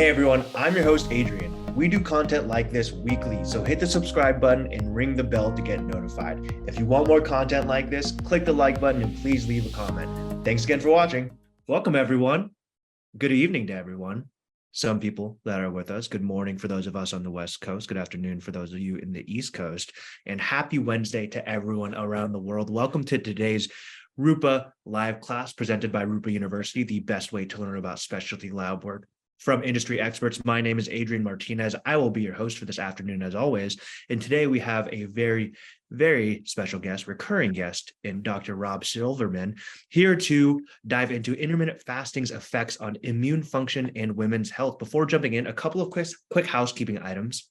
Hey everyone, I'm your host Adrian. We do content like this weekly, so hit the subscribe button and ring the bell to get notified. If you want more content like this, click the like button and please leave a comment. Thanks again for watching. Welcome everyone. Good evening to everyone. Some people that are with us. Good morning for those of us on the West Coast. Good afternoon for those of you in the East Coast. And happy Wednesday to everyone around the world. Welcome to today's Rupa live class presented by Rupa University, the best way to learn about specialty lab work from industry experts. My name is Adrian Martinez. I will be your host for this afternoon as always. And today we have a very, very special guest, recurring guest in Dr. Rob Silverman, here to dive into intermittent fasting's effects on immune function and women's health. Before jumping in, a couple of quick housekeeping items.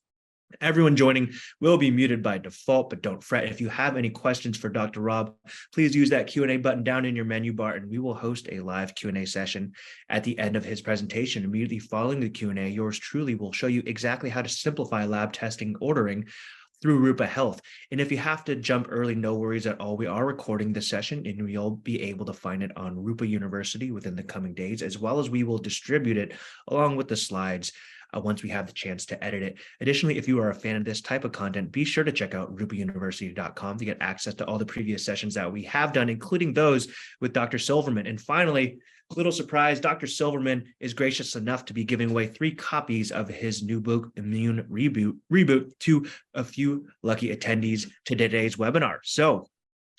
Everyone joining will be muted by default, but don't fret. If you have any questions for Dr. Rob, please use that Q&A button down in your menu bar, and we will host a live Q&A session at the end of his presentation. Immediately following the Q&A, yours truly will show you exactly how to simplify lab testing ordering through Rupa Health. And if you have to jump early, no worries at all. We are recording this session and you'll be able to find it on Rupa University within the coming days, as well as we will distribute it along with the slides once we have the chance to edit it. Additionally, if you are a fan of this type of content, be sure to check out rupauniversity.com to get access to all the previous sessions that we have done, including those with Dr. Silverman. And finally, little surprise, Dr. Silverman is gracious enough to be giving away 3 copies of his new book, Immune Reboot, to a few lucky attendees to today's webinar. So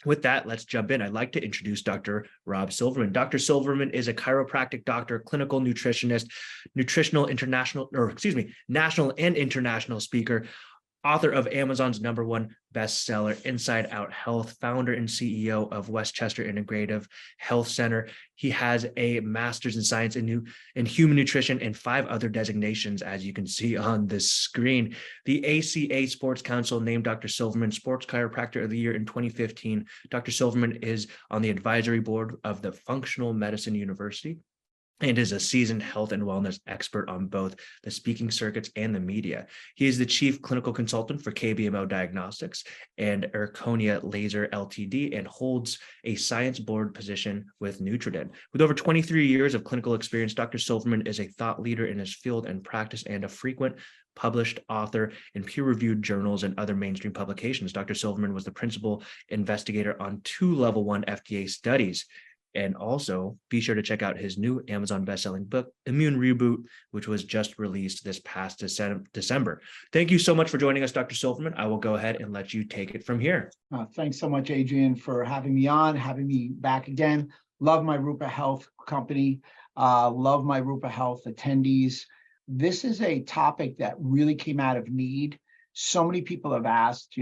with that, let's jump in. I'd like to introduce Dr. Rob Silverman. Dr. Silverman is a chiropractic doctor, clinical nutritionist, national and international speaker, author of Amazon's #1 bestseller, Inside Out Health, founder and CEO of Westchester Integrative Health Center. He has a master's in science in human nutrition and 5 other designations, as you can see on this screen. The ACA Sports Council named Dr. Silverman Sports Chiropractor of the Year in 2015. Dr. Silverman is on the advisory board of the Functional Medicine University and is a seasoned health and wellness expert on both the speaking circuits and the media. He is the chief clinical consultant for KBMO Diagnostics and Erconia Laser Ltd. And holds a science board position with Nutriden. With over 23 years of clinical experience, Dr. Silverman is a thought leader in his field and practice and a frequent published author in peer-reviewed journals and other mainstream publications. Dr. Silverman was the principal investigator on 2 level 1 FDA studies. And also be sure to check out his new Amazon bestselling book, Immune Reboot, which was just released this past December. Thank you so much for joining us, Dr. Silverman. I will go ahead and let you take it from here. Thanks so much, Adrian, for having me on, having me back again. Love my Rupa Health company. Love my Rupa Health attendees. This is a topic that really came out of need. So many people have asked,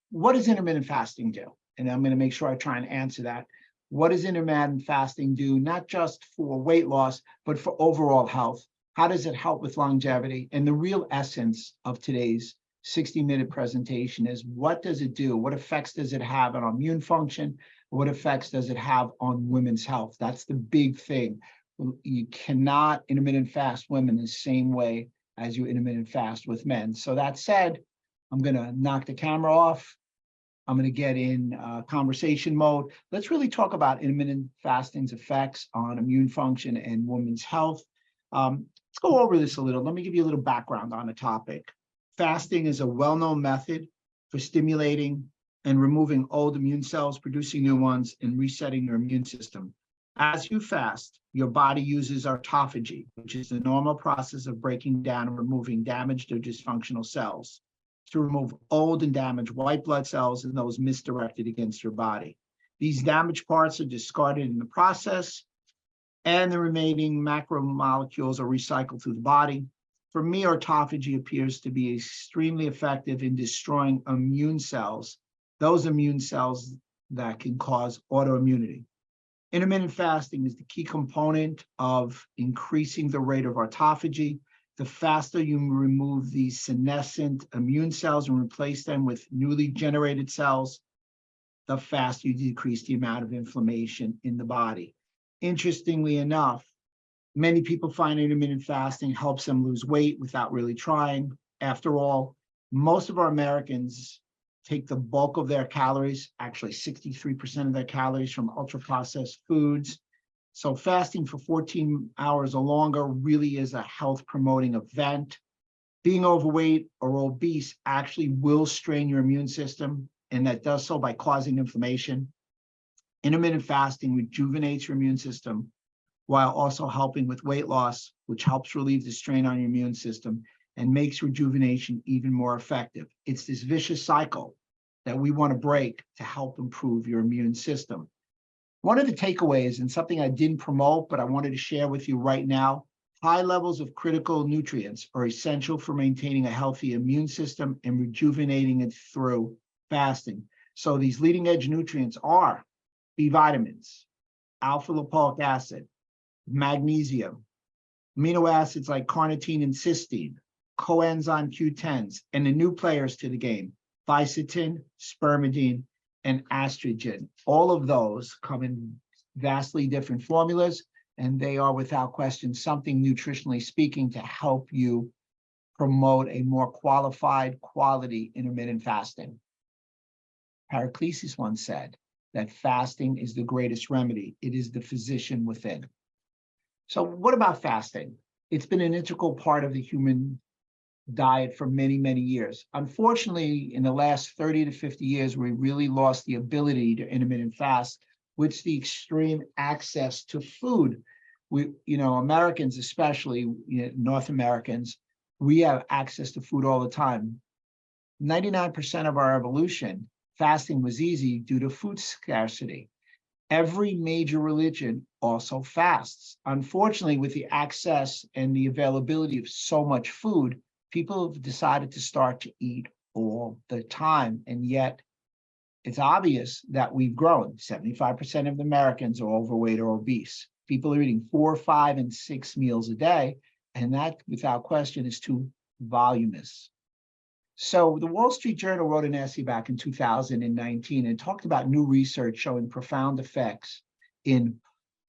what does intermittent fasting do? And I'm going to make sure I try and answer that. What does intermittent fasting do, not just for weight loss, but for overall health? How does it help with longevity? And the real essence of today's 60-minute presentation is, what does it do? What effects does it have on immune function? What effects does it have on women's health? That's the big thing. You cannot intermittent fast women the same way as you intermittent fast with men. So that said, I'm going to knock the camera off. I'm going to get in conversation mode. Let's really talk about intermittent fasting's effects on immune function and women's health. Let's go over this a little. Let me give you a little background on the topic. Fasting is a well-known method for stimulating and removing old immune cells, producing new ones, and resetting your immune system. As you fast, your body uses autophagy, which is the normal process of breaking down and removing damaged or dysfunctional cells, to remove old and damaged white blood cells and those misdirected against your body. These damaged parts are discarded in the process, and the remaining macromolecules are recycled through the body. For me, autophagy appears to be extremely effective in destroying immune cells, those immune cells that can cause autoimmunity. Intermittent fasting is the key component of increasing the rate of autophagy. The faster you remove these senescent immune cells and replace them with newly generated cells, the faster you decrease the amount of inflammation in the body. Interestingly enough, many people find intermittent fasting helps them lose weight without really trying. After all, most of our Americans take the bulk of their calories, actually 63% of their calories, from ultra-processed foods. So fasting for 14 hours or longer really is a health promoting event. Being overweight or obese actually will strain your immune system, and that does so by causing inflammation. Intermittent fasting rejuvenates your immune system while also helping with weight loss, which helps relieve the strain on your immune system and makes rejuvenation even more effective. It's this vicious cycle that we want to break to help improve your immune system. One of the takeaways, and something I didn't promote, but I wanted to share with you right now, high levels of critical nutrients are essential for maintaining a healthy immune system and rejuvenating it through fasting. So these leading edge nutrients are B vitamins, alpha lipoic acid, magnesium, amino acids like carnitine and cysteine, coenzyme Q10s, and the new players to the game, fisetin, spermidine, and estrogen. All of those come in vastly different formulas, and they are without question something nutritionally speaking to help you promote a more qualified quality intermittent fasting. Heraclitus once said that fasting is the greatest remedy. It is the physician within. So what about fasting? It's been an integral part of the human diet for many, many years. Unfortunately, in the last 30 to 50 years, we really lost the ability to intermittent fast, with the extreme access to food. We, Americans, especially North Americans, we have access to food all the time. 99% of our evolution, fasting was easy due to food scarcity. Every major religion also fasts. Unfortunately, with the access and the availability of so much food, people have decided to start to eat all the time. And yet it's obvious that we've grown. 75% of Americans are overweight or obese. People are eating 4, 5, and 6 meals a day. And that, without question, is too voluminous. So the Wall Street Journal wrote an essay back in 2019 and talked about new research showing profound effects in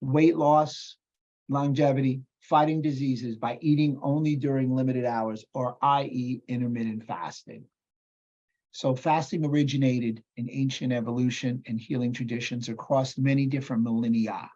weight loss, longevity, fighting diseases by eating only during limited hours, or i.e. intermittent fasting. So fasting originated in ancient evolution and healing traditions across many different millennia.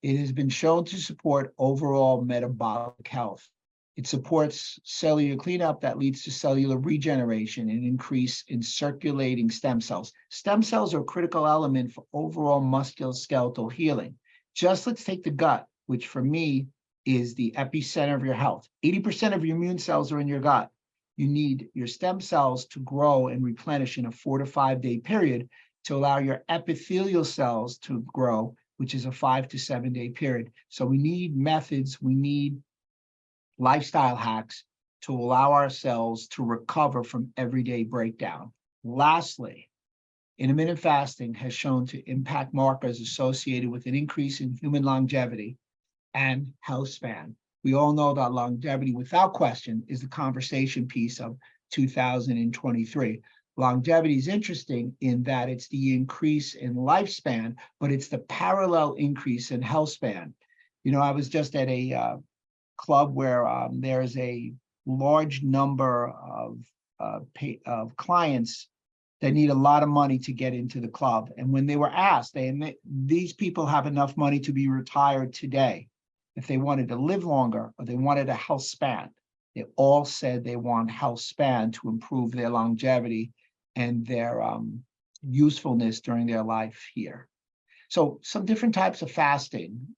It has been shown to support overall metabolic health. It supports cellular cleanup that leads to cellular regeneration and increase in circulating stem cells. Stem cells are a critical element for overall musculoskeletal healing. Just let's take the gut, which for me is the epicenter of your health. 80% of your immune cells are in your gut. You need your stem cells to grow and replenish in a 4 to 5 day period to allow your epithelial cells to grow, which is a 5 to 7 day period. So we need methods, we need lifestyle hacks to allow our cells to recover from everyday breakdown. Lastly, intermittent fasting has shown to impact markers associated with an increase in human longevity and health span. We all know that longevity, without question, is the conversation piece of 2023. Longevity is interesting in that it's the increase in lifespan, but it's the parallel increase in health span. I was just at a club where there's a large number of clients that need a lot of money to get into the club. And when they were asked, these people have enough money to be retired today. If they wanted to live longer or they wanted a health span, they all said they want health span to improve their longevity and their usefulness during their life here. So some different types of fasting.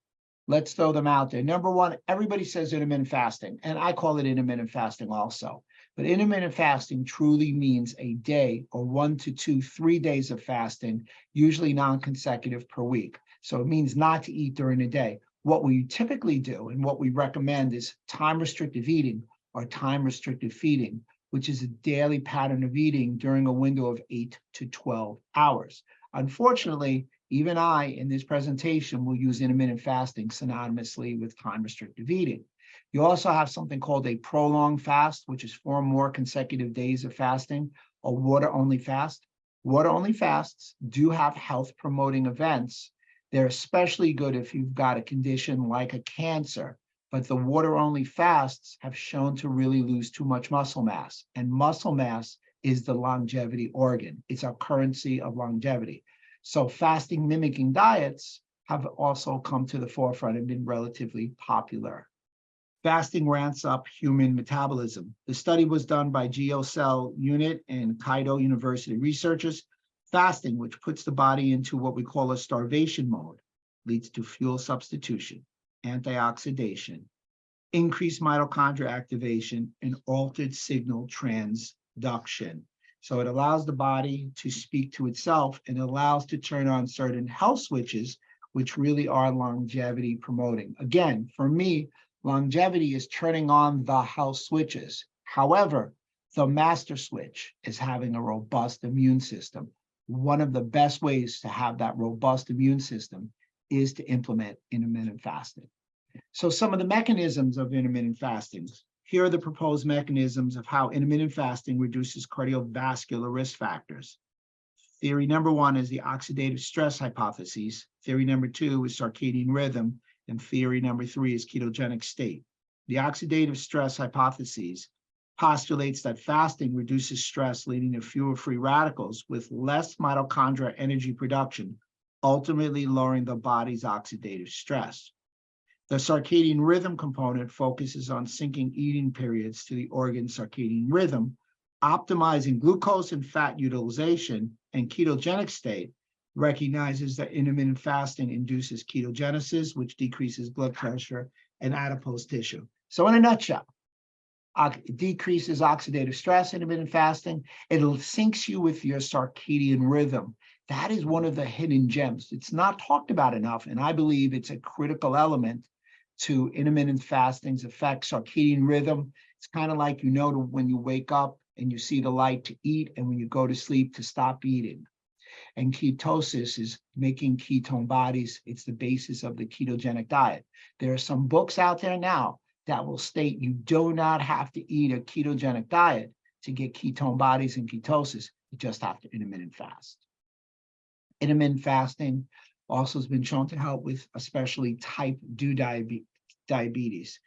Let's throw them out there. Number one, everybody says intermittent fasting, and I call it intermittent fasting also. But intermittent fasting truly means a day or 1 to 2, 3 days of fasting, usually non-consecutive per week. So it means not to eat during the day. What we typically do and what we recommend is time-restrictive eating or time-restricted feeding, which is a daily pattern of eating during a window of 8 to 12 hours. Unfortunately, even I, in this presentation, will use intermittent fasting synonymously with time-restrictive eating. You also have something called a prolonged fast, which is 4 more consecutive days of fasting, a water-only fast. Water-only fasts do have health-promoting events. They're especially good if you've got a condition like a cancer, but the water-only fasts have shown to really lose too much muscle mass, and muscle mass is the longevity organ. It's our currency of longevity. So fasting mimicking diets have also come to the forefront and been relatively popular. Fasting ramps up human metabolism. The study was done by GeoCell Unit and Kaido University researchers. Fasting, which puts the body into what we call a starvation mode, leads to fuel substitution, antioxidation, increased mitochondria activation, and altered signal transduction. So it allows the body to speak to itself and allows to turn on certain health switches, which really are longevity promoting. Again, for me, longevity is turning on the health switches. However, the master switch is having a robust immune system. One of the best ways to have that robust immune system is to implement intermittent fasting. So some of the mechanisms of intermittent fasting. Here are the proposed mechanisms of how intermittent fasting reduces cardiovascular risk factors. Theory number one is the oxidative stress hypothesis. Theory number two is circadian rhythm. And theory number three is ketogenic state. The oxidative stress hypothesis postulates that fasting reduces stress, leading to fewer free radicals with less mitochondrial energy production, ultimately lowering the body's oxidative stress. The circadian rhythm component focuses on syncing eating periods to the organ's circadian rhythm, optimizing glucose and fat utilization, and ketogenic state recognizes that intermittent fasting induces ketogenesis, which decreases blood pressure and adipose tissue. So in a nutshell, it decreases oxidative stress, intermittent fasting. It syncs you with your circadian rhythm. That is one of the hidden gems. It's not talked about enough, and I believe it's a critical element to intermittent fasting's effect. Circadian rhythm, it's kind of like, when you wake up and you see the light to eat, and when you go to sleep to stop eating. And ketosis is making ketone bodies. It's the basis of the ketogenic diet. There are some books out there now that will state you do not have to eat a ketogenic diet to get ketone bodies and ketosis. You just have to intermittent fast. Intermittent fasting also has been shown to help with especially type 2 diabetes.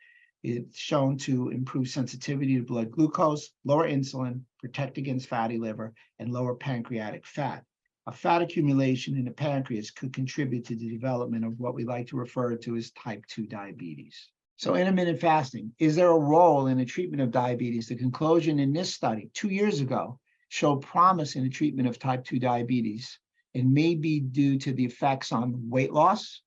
It's shown to improve sensitivity to blood glucose, lower insulin, protect against fatty liver, and lower pancreatic fat. A fat accumulation in the pancreas could contribute to the development of what we like to refer to as type 2 diabetes. So intermittent fasting, is there a role in the treatment of diabetes? The conclusion in this study 2 years ago showed promise in the treatment of type 2 diabetes. It may be due to the effects on weight loss.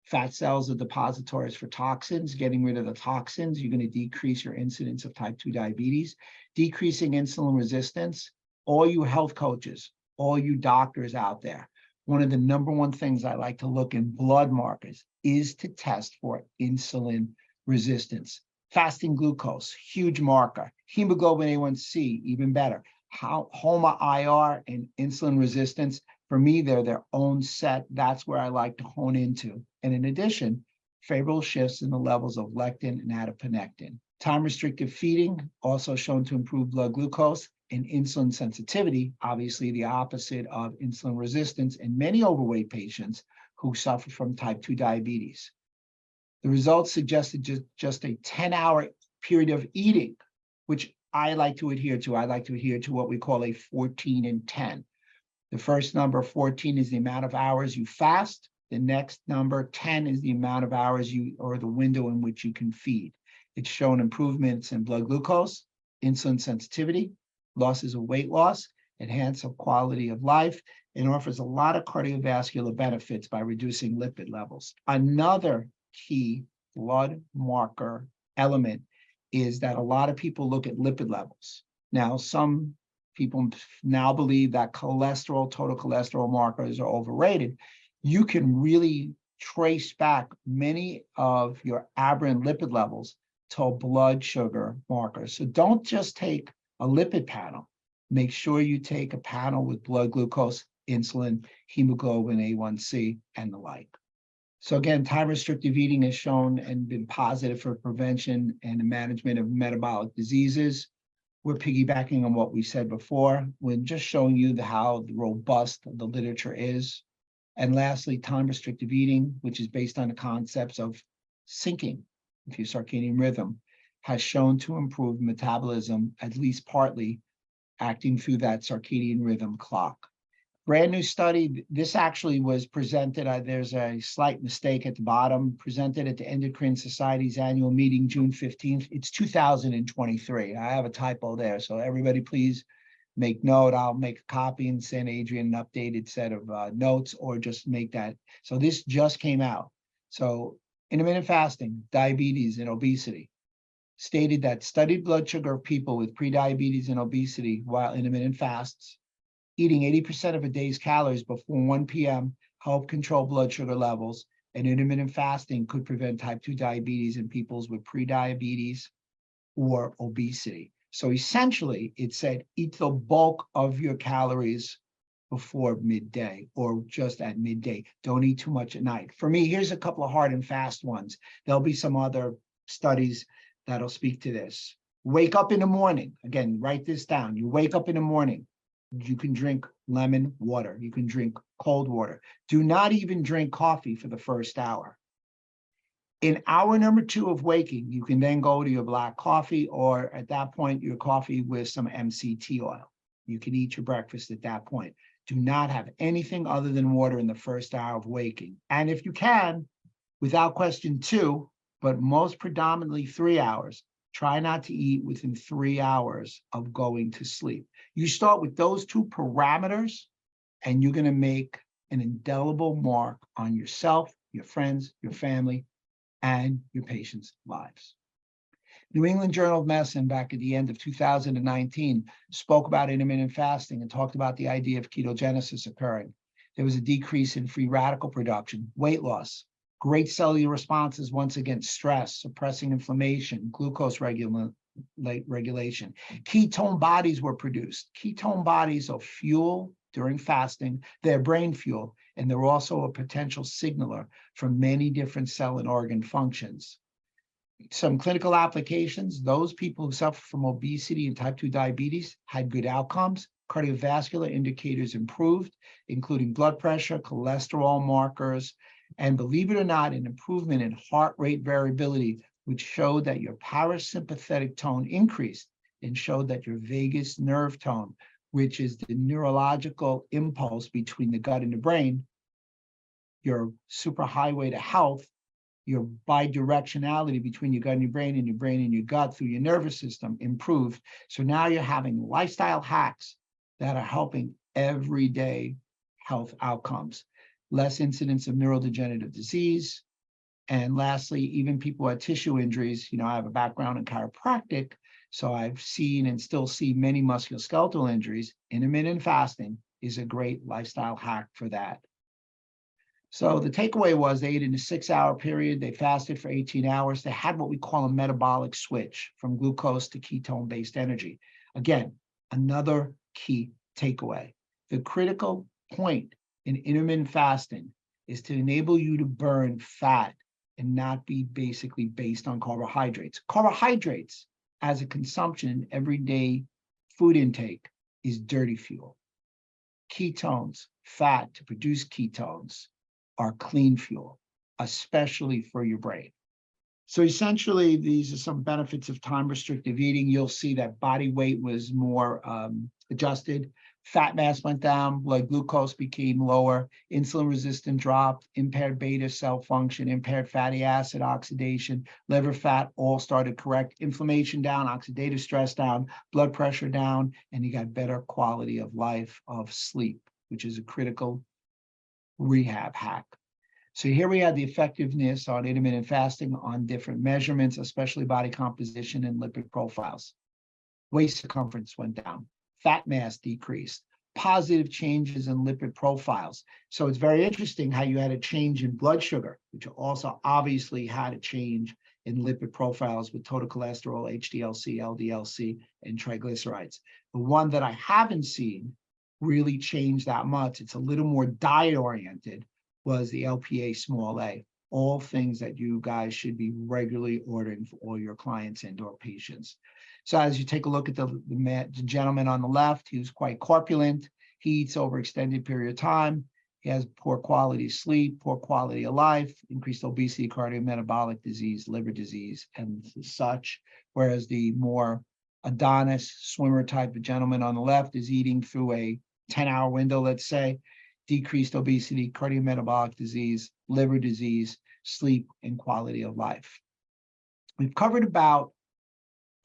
Fat cells are depositories for toxins. Getting rid of the toxins, you're going to decrease your incidence of type 2 diabetes. Decreasing insulin resistance. All you health coaches, all you doctors out there, one of the number one things I like to look in blood markers is to test for insulin resistance. Fasting glucose, huge marker. Hemoglobin A1C, even better. HOMA-IR and insulin resistance, for me, they're their own set. That's where I like to hone into. And in addition, favorable shifts in the levels of lectin and adiponectin. Time-restricted feeding, also shown to improve blood glucose and insulin sensitivity, obviously the opposite of insulin resistance in many overweight patients who suffer from type 2 diabetes. The results suggested just a 10-hour period of eating, which I like to adhere to. I like to adhere to what we call a 14 and 10. The first number, 14, is the amount of hours you fast. The next number, 10, is the amount of hours or the window in which you can feed. It's shown improvements in blood glucose, insulin sensitivity, losses of weight loss, enhance of quality of life, and offers a lot of cardiovascular benefits by reducing lipid levels. Another key blood marker element is that a lot of people look at lipid levels. Now, some people now believe that cholesterol, total cholesterol markers are overrated. You can really trace back many of your aberrant lipid levels to blood sugar markers. So don't just take a lipid panel. Make sure you take a panel with blood glucose, insulin, hemoglobin A1C, and the like. So again, time-restrictive eating has shown and been positive for prevention and the management of metabolic diseases. We're piggybacking on what we said before. We're just showing you how robust the literature is. And lastly, time-restrictive eating, which is based on the concepts of syncing with your circadian rhythm, has shown to improve metabolism, at least partly, acting through that circadian rhythm clock. Brand new study. This actually was presented, there's a slight mistake at the bottom, presented at the Endocrine Society's annual meeting, June 15th. It's 2023. I have a typo there. So everybody please make note. I'll make a copy and send Adrian an updated set of notes, or just make that. So this just came out. So intermittent fasting, diabetes, and obesity stated that studied blood sugar of people with prediabetes and obesity while intermittent fasts, eating 80% of a day's calories before 1 p.m. help control blood sugar levels, and intermittent fasting could prevent type 2 diabetes in people with prediabetes or obesity. So essentially, it said eat the bulk of your calories before midday or just at midday. Don't eat too much at night. For me, here's a couple of hard and fast ones. There'll be some other studies that'll speak to this. Wake up in the morning. Again, write this down. You wake up in the morning. You can drink lemon water. You can drink cold water. Do not even drink coffee for the first hour. In hour number 2 of waking, you can then go to your black coffee, or at that point, your coffee with some MCT oil. You can eat your breakfast at that point. Do not have anything other than water in the first hour of waking. And if you can, without question 2, but most predominantly 3 hours, try not to eat within 3 hours of going to sleep. You start with those 2 parameters, and you're going to make an indelible mark on yourself, your friends, your family, and your patients' lives. New England Journal of Medicine, back at the end of 2019, spoke about intermittent fasting and talked about the idea of ketogenesis occurring. There was a decrease in free radical production, weight loss, great cellular responses once against stress, suppressing inflammation, glucose regulation. Ketone bodies were produced. Ketone bodies are fuel during fasting. They're brain fuel, and they're also a potential signaler for many different cell and organ functions. Some clinical applications: those people who suffer from obesity and type 2 diabetes had good outcomes. Cardiovascular indicators improved, including blood pressure, cholesterol markers, and believe it or not, an improvement in heart rate variability, which showed that your parasympathetic tone increased and showed that your vagus nerve tone, which is the neurological impulse between the gut and the brain, your superhighway to health, your bidirectionality between your gut and your brain and your gut through your nervous system improved. So now you're having lifestyle hacks that are helping everyday health outcomes. Less incidence of neurodegenerative disease. And lastly, even people who had tissue injuries. I have a background in chiropractic, so I've seen and still see many musculoskeletal injuries. Intermittent fasting is a great lifestyle hack for that. So the takeaway was they ate in a 6-hour period. They fasted for 18 hours. They had what we call a metabolic switch from glucose to ketone-based energy. Again, another key takeaway. The critical point in intermittent fasting is to enable you to burn fat and not be basically based on carbohydrates. Carbohydrates as a consumption in everyday food intake is dirty fuel. Ketones, fat to produce ketones, are clean fuel, especially for your brain. So essentially, these are some benefits of time-restrictive eating. You'll see that body weight was more adjusted. Fat mass went down, blood glucose became lower, insulin resistance dropped, impaired beta cell function, impaired fatty acid oxidation, liver fat all started correct, inflammation down, oxidative stress down, blood pressure down, and you got better quality of life, of sleep, which is a critical rehab hack. So here we have the effectiveness on intermittent fasting on different measurements, especially body composition and lipid profiles. Waist circumference went down, fat mass decreased, positive changes in lipid profiles. So it's very interesting how you had a change in blood sugar, which also obviously had a change in lipid profiles with total cholesterol, HDL-C, LDL-C, and triglycerides. The one that I haven't seen really change that much, it's a little more diet-oriented, was the LPA small a. All things that you guys should be regularly ordering for all your clients and or patients. So as you take a look at the gentleman on the left, he was quite corpulent. He eats over extended period of time. He has poor quality of sleep, poor quality of life, increased obesity, cardiometabolic disease, liver disease, and such. Whereas the more Adonis swimmer type of gentleman on the left is eating through a 10-hour window, let's say, decreased obesity, cardiometabolic disease, liver disease, sleep, and quality of life. We've covered about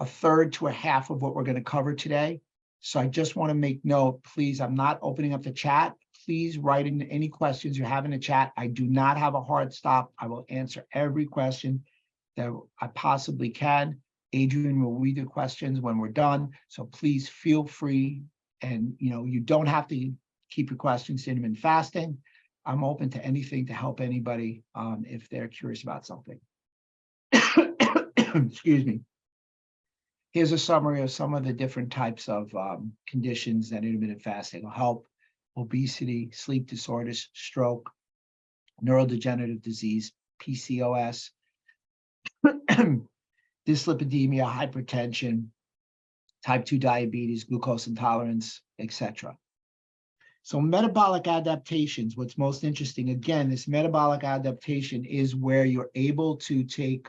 a third to a half of what we're going to cover today. So I just want to make note, please, I'm not opening up the chat. Please write in any questions you have in the chat. I do not have a hard stop. I will answer every question that I possibly can. Adrian will read the questions when we're done. So please feel free. And you don't have to keep your questions to intermittent fasting. I'm open to anything to help anybody if they're curious about something. Excuse me. Here's a summary of some of the different types of conditions that intermittent fasting will help: obesity, sleep disorders, stroke, neurodegenerative disease, PCOS, dyslipidemia, hypertension, type 2 diabetes, glucose intolerance, etc. So metabolic adaptations, what's most interesting, again, this metabolic adaptation is where you're able to take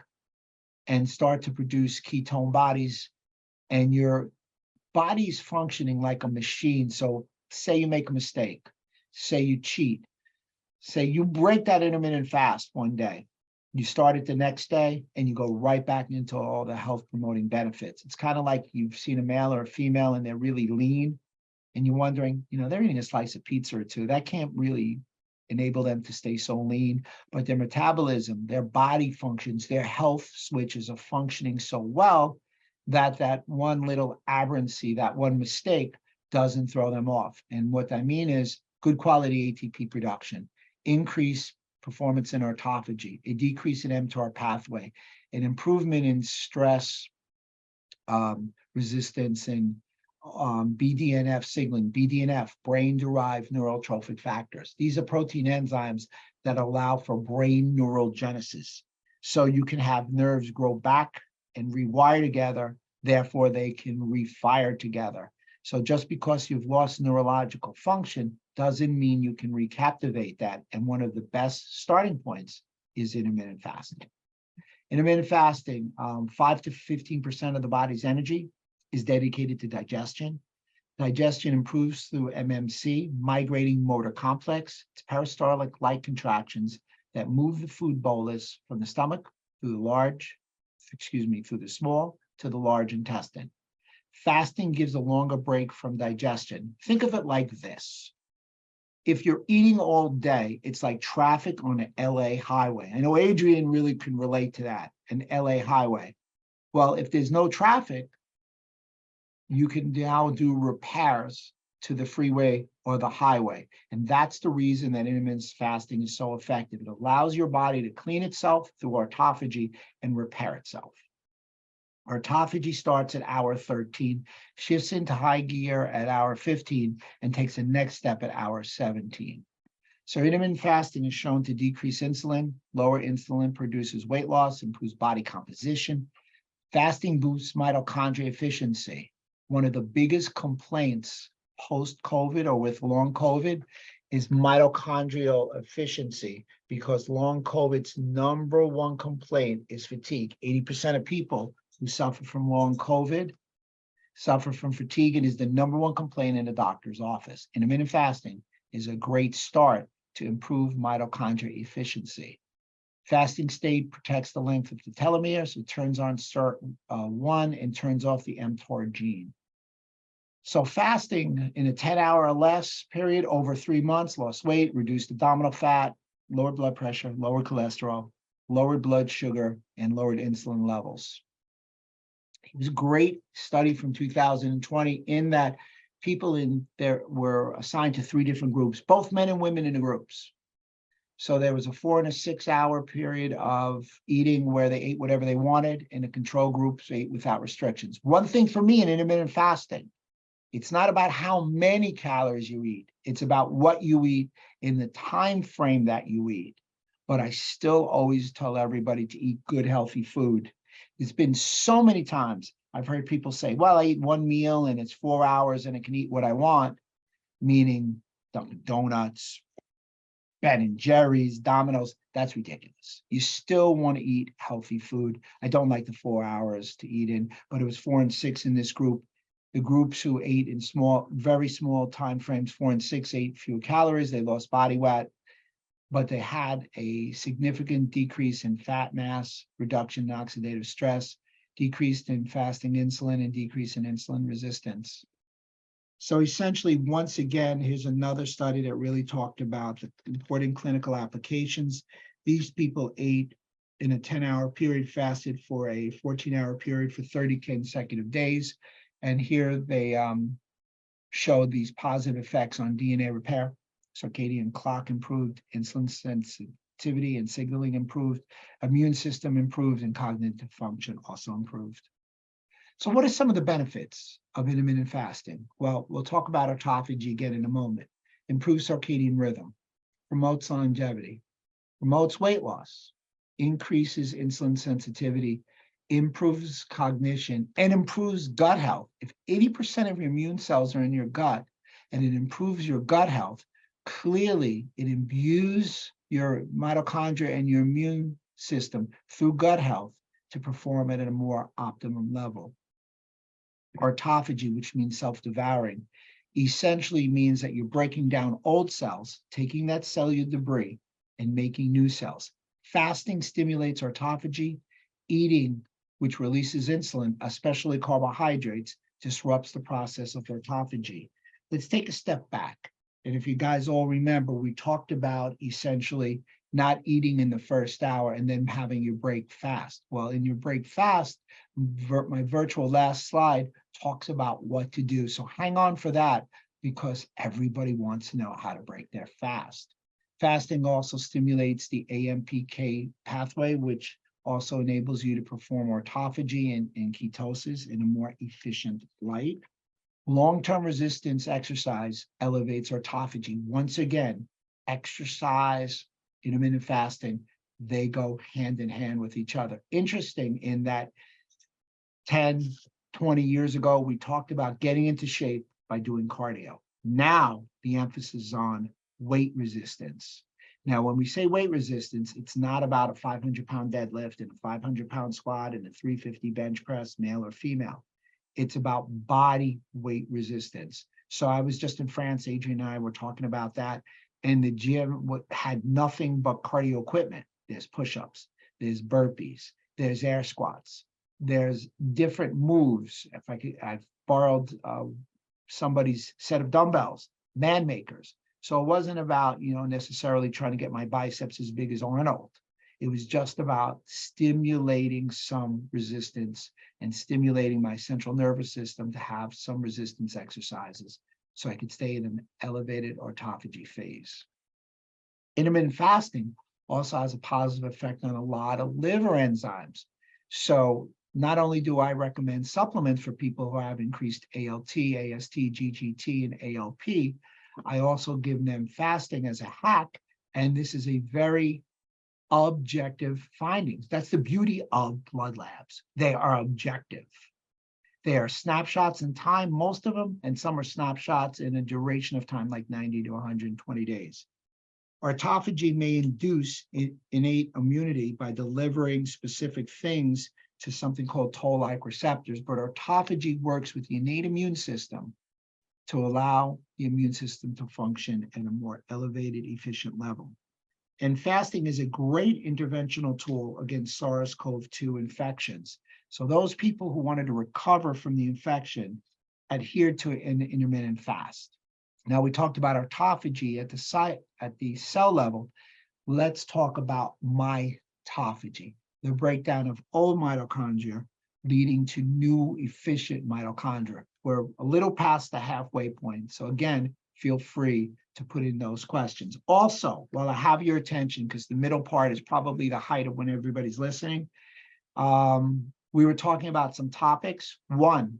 and start to produce ketone bodies, and your body's functioning like a machine. So say you make a mistake, say you cheat, say you break that intermittent fast one day, you start it the next day and you go right back into all the health promoting benefits. It's kind of like you've seen a male or a female and they're really lean and you're wondering, they're eating a slice of pizza or two. That can't really enable them to stay so lean, but their metabolism, their body functions, their health switches are functioning so well that one little aberrancy, that one mistake doesn't throw them off. And what I mean is good quality ATP production, increase performance in autophagy, a decrease in mTOR pathway, an improvement in stress resistance and BDNF signaling, BDNF, brain-derived neurotrophic factors. These are protein enzymes that allow for brain neurogenesis. So you can have nerves grow back and rewire together, therefore they can refire together. So just because you've lost neurological function doesn't mean you can recaptivate that. And one of the best starting points is intermittent fasting. Intermittent fasting, 5 to 15% of the body's energy is dedicated to digestion. Digestion improves through MMC, migrating motor complex. It's peristaltic light contractions that move the food bolus from the stomach through the small to the large intestine. Fasting gives a longer break from digestion. Think of it like this. If you're eating all day, it's like traffic on an LA highway. I know Adrian really can relate to that, an LA highway. Well, if there's no traffic, you can now do repairs to the freeway or the highway. And that's the reason that intermittent fasting is so effective. It allows your body to clean itself through autophagy and repair itself. Autophagy starts at hour 13, shifts into high gear at hour 15, and takes the next step at hour 17. So intermittent fasting is shown to decrease insulin. Lower insulin produces weight loss, improves body composition. Fasting boosts mitochondria efficiency. One of the biggest complaints post-COVID or with long COVID is mitochondrial efficiency, because long COVID's number one complaint is fatigue. 80% of people who suffer from long COVID suffer from fatigue, and is the number one complaint in a doctor's office. Intermittent fasting is a great start to improve mitochondria efficiency. Fasting state protects the length of the telomere, so it turns on SIRT1 and turns off the mTOR gene. So fasting in a 10-hour or less period over 3 months, lost weight, reduced abdominal fat, lowered blood pressure, lowered cholesterol, lowered blood sugar, and lowered insulin levels. It was a great study from 2020 in that people in there were assigned to 3 different groups, both men and women in the groups. So there was a 4 and a 6 hour period of eating where they ate whatever they wanted, and the control groups ate without restrictions. One thing for me in intermittent fasting, it's not about how many calories you eat. It's about what you eat in the time frame that you eat. But I still always tell everybody to eat good, healthy food. It's been so many times I've heard people say, well, I eat one meal and it's 4 hours and I can eat what I want, meaning Dunkin' Donuts, Ben and Jerry's, Domino's. That's ridiculous. You still want to eat healthy food. I don't like the 4 hours to eat in, but it was 4 and 6 in this group. The groups who ate in very small time frames, 4 and 6, ate fewer calories, they lost body weight, but they had a significant decrease in fat mass, reduction in oxidative stress, decreased in fasting insulin, and decrease in insulin resistance. So essentially, once again, here's another study that really talked about the important clinical applications. These people ate in a 10-hour period, fasted for a 14-hour period for 30 consecutive days. And here they showed these positive effects on DNA repair, circadian clock improved, insulin sensitivity and signaling improved, immune system improved, and cognitive function also improved. So what are some of the benefits of intermittent fasting? Well, we'll talk about autophagy again in a moment. Improves circadian rhythm, promotes longevity, promotes weight loss, increases insulin sensitivity, improves cognition, and improves gut health. If 80% of your immune cells are in your gut and it improves your gut health, clearly it imbues your mitochondria and your immune system through gut health to perform at a more optimum level. Autophagy, which means self-devouring, essentially means that you're breaking down old cells, taking that cellular debris and making new cells. Fasting stimulates autophagy. Eating, which releases insulin, especially carbohydrates, disrupts the process of autophagy. Let's take a step back. And if you guys all remember, we talked about essentially not eating in the first hour and then having your break fast. Well, in your break fast, my virtual last slide talks about what to do. So hang on for that, because everybody wants to know how to break their fast. Fasting also stimulates the AMPK pathway, which also enables you to perform autophagy and ketosis in a more efficient light. Long-term resistance exercise elevates autophagy. Once again, exercise, intermittent fasting, they go hand in hand with each other. Interesting in that 10, 20 years ago, we talked about getting into shape by doing cardio. Now the emphasis is on weight resistance. Now, when we say weight resistance, it's not about a 500-pound deadlift and a 500-pound squat and a 350 bench press, male or female. It's about body weight resistance. So I was just in France, Adrian and I were talking about that, and the gym had nothing but cardio equipment. There's push-ups, there's burpees, there's air squats, there's different moves. I've borrowed somebody's set of dumbbells, man makers. So it wasn't about, necessarily trying to get my biceps as big as Arnold. It was just about stimulating some resistance and stimulating my central nervous system to have some resistance exercises so I could stay in an elevated autophagy phase. Intermittent fasting also has a positive effect on a lot of liver enzymes. So not only do I recommend supplements for people who have increased ALT, AST, GGT, and ALP, I also give them fasting as a hack, and this is a very objective findings. That's the beauty of blood labs. They are objective. They are snapshots in time, most of them, and some are snapshots in a duration of time like 90 to 120 days. Autophagy may induce innate immunity by delivering specific things to something called toll-like receptors, but autophagy works with the innate immune system to allow the immune system to function at a more elevated, efficient level. And fasting is a great interventional tool against SARS-CoV-2 infections. So those people who wanted to recover from the infection adhered to an intermittent fast. Now, we talked about autophagy at the cell level. Let's talk about mitophagy, the breakdown of old mitochondria leading to new efficient mitochondria. We're a little past the halfway point. So again, feel free to put in those questions. Also, while I have your attention, because the middle part is probably the height of when everybody's listening, we were talking about some topics. 1,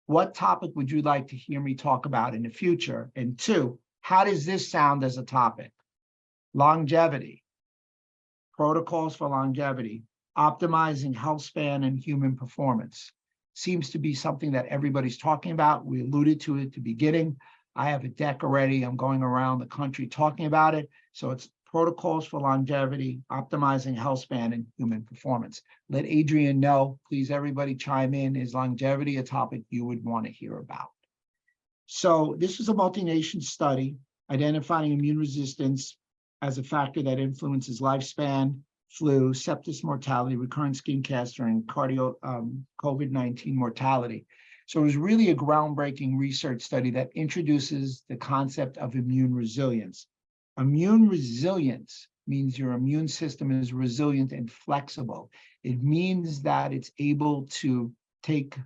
what topic would you like to hear me talk about in the future? And 2, how does this sound as a topic? Longevity, protocols for longevity, optimizing health span and human performance. Seems to be something that everybody's talking about. We alluded to it at the beginning. I have a deck already. I'm going around the country talking about it. So it's protocols for longevity, optimizing health span, and human performance. Let Adrian know, please everybody chime in. Is longevity a topic you would want to hear about? So this was a multi-nation study identifying immune resistance as a factor that influences lifespan, flu, sepsis mortality, recurrent skin cancer, and COVID-19 mortality. So it was really a groundbreaking research study that introduces the concept of immune resilience. Immune resilience means your immune system is resilient and flexible. It means that it's able to take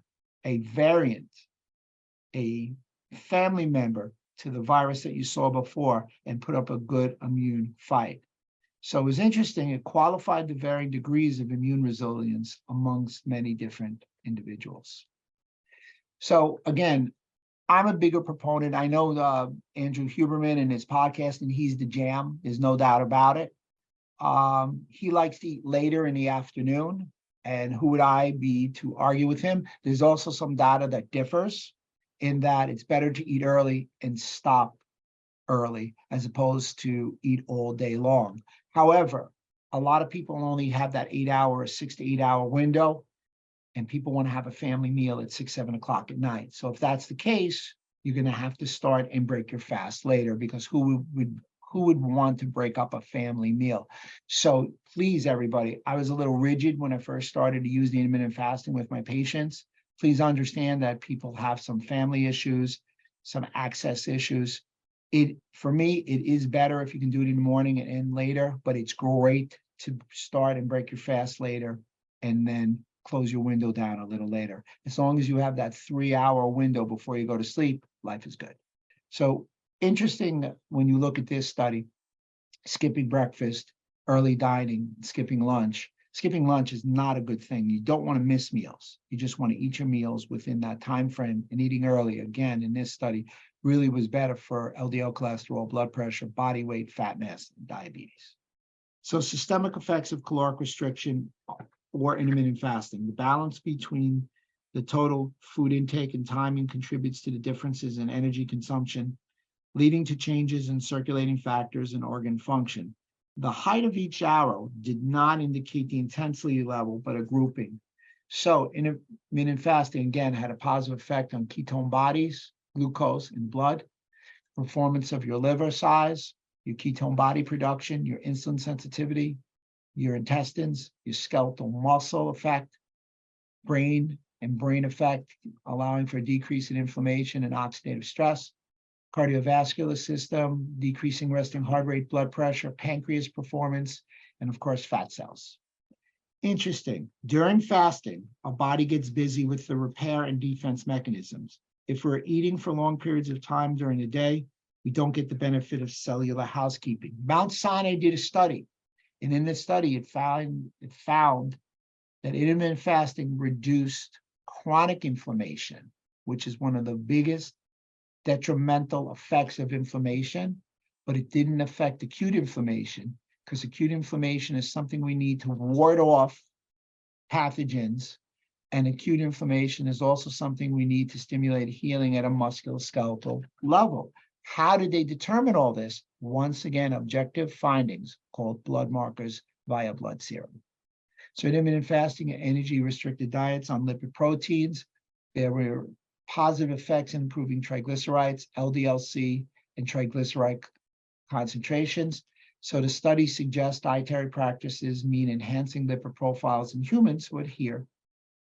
a variant, a family member to the virus that you saw before and put up a good immune fight. So it was interesting. It qualified the varying degrees of immune resilience amongst many different individuals. So again, I'm a bigger proponent. I know Andrew Huberman and his podcast, and he's the jam. There's no doubt about it. He likes to eat later in the afternoon. And who would I be to argue with him? There's also some data that differs in that it's better to eat early and stop early as opposed to eat all day long. However, a lot of people only have that 6 to 8 hour window, and people want to have a family meal at 6, 7 o'clock at night. So if that's the case, you're going to have to start and break your fast later, because who would want to break up a family meal? So please, everybody, I was a little rigid when I first started to use the intermittent fasting with my patients. Please understand that people have some family issues, some access issues. For me, it is better if you can do it in the morning and end later, but it's great to start and break your fast later and then close your window down a little later. As long as you have that 3 hour window before you go to sleep, life is good. So interesting when you look at this study, skipping breakfast, early dining, skipping lunch. Skipping lunch is not a good thing. You don't want to miss meals. You just want to eat your meals within that time frame, and eating early, again, in this study, really was better for LDL cholesterol, blood pressure, body weight, fat mass, and diabetes. So systemic effects of caloric restriction or intermittent fasting. The balance between the total food intake and timing contributes to the differences in energy consumption, leading to changes in circulating factors and organ function. The height of each arrow did not indicate the intensity level, but a grouping. So intermittent fasting, again, had a positive effect on ketone bodies, glucose in blood, performance of your liver size, your ketone body production, your insulin sensitivity, your intestines, your skeletal muscle effect, brain and brain effect, allowing for a decrease in inflammation and oxidative stress, cardiovascular system, decreasing resting heart rate, blood pressure, pancreas performance, and of course, fat cells. Interesting. During fasting, our body gets busy with the repair and defense mechanisms. If we're eating for long periods of time during the day, we don't get the benefit of cellular housekeeping. Mount Sinai did a study, and in this study, it found that intermittent fasting reduced chronic inflammation, which is one of the biggest detrimental effects of inflammation, but it didn't affect acute inflammation, because acute inflammation is something we need to ward off pathogens, and acute inflammation is also something we need to stimulate healing at a musculoskeletal level. How did they determine all this? Once again, objective findings called blood markers via blood serum. So intermittent fasting and energy-restricted diets on lipid proteins, there were positive effects in improving triglycerides, LDL-C, and triglyceride concentrations. So the study suggests dietary practices mean enhancing lipid profiles in humans who adhere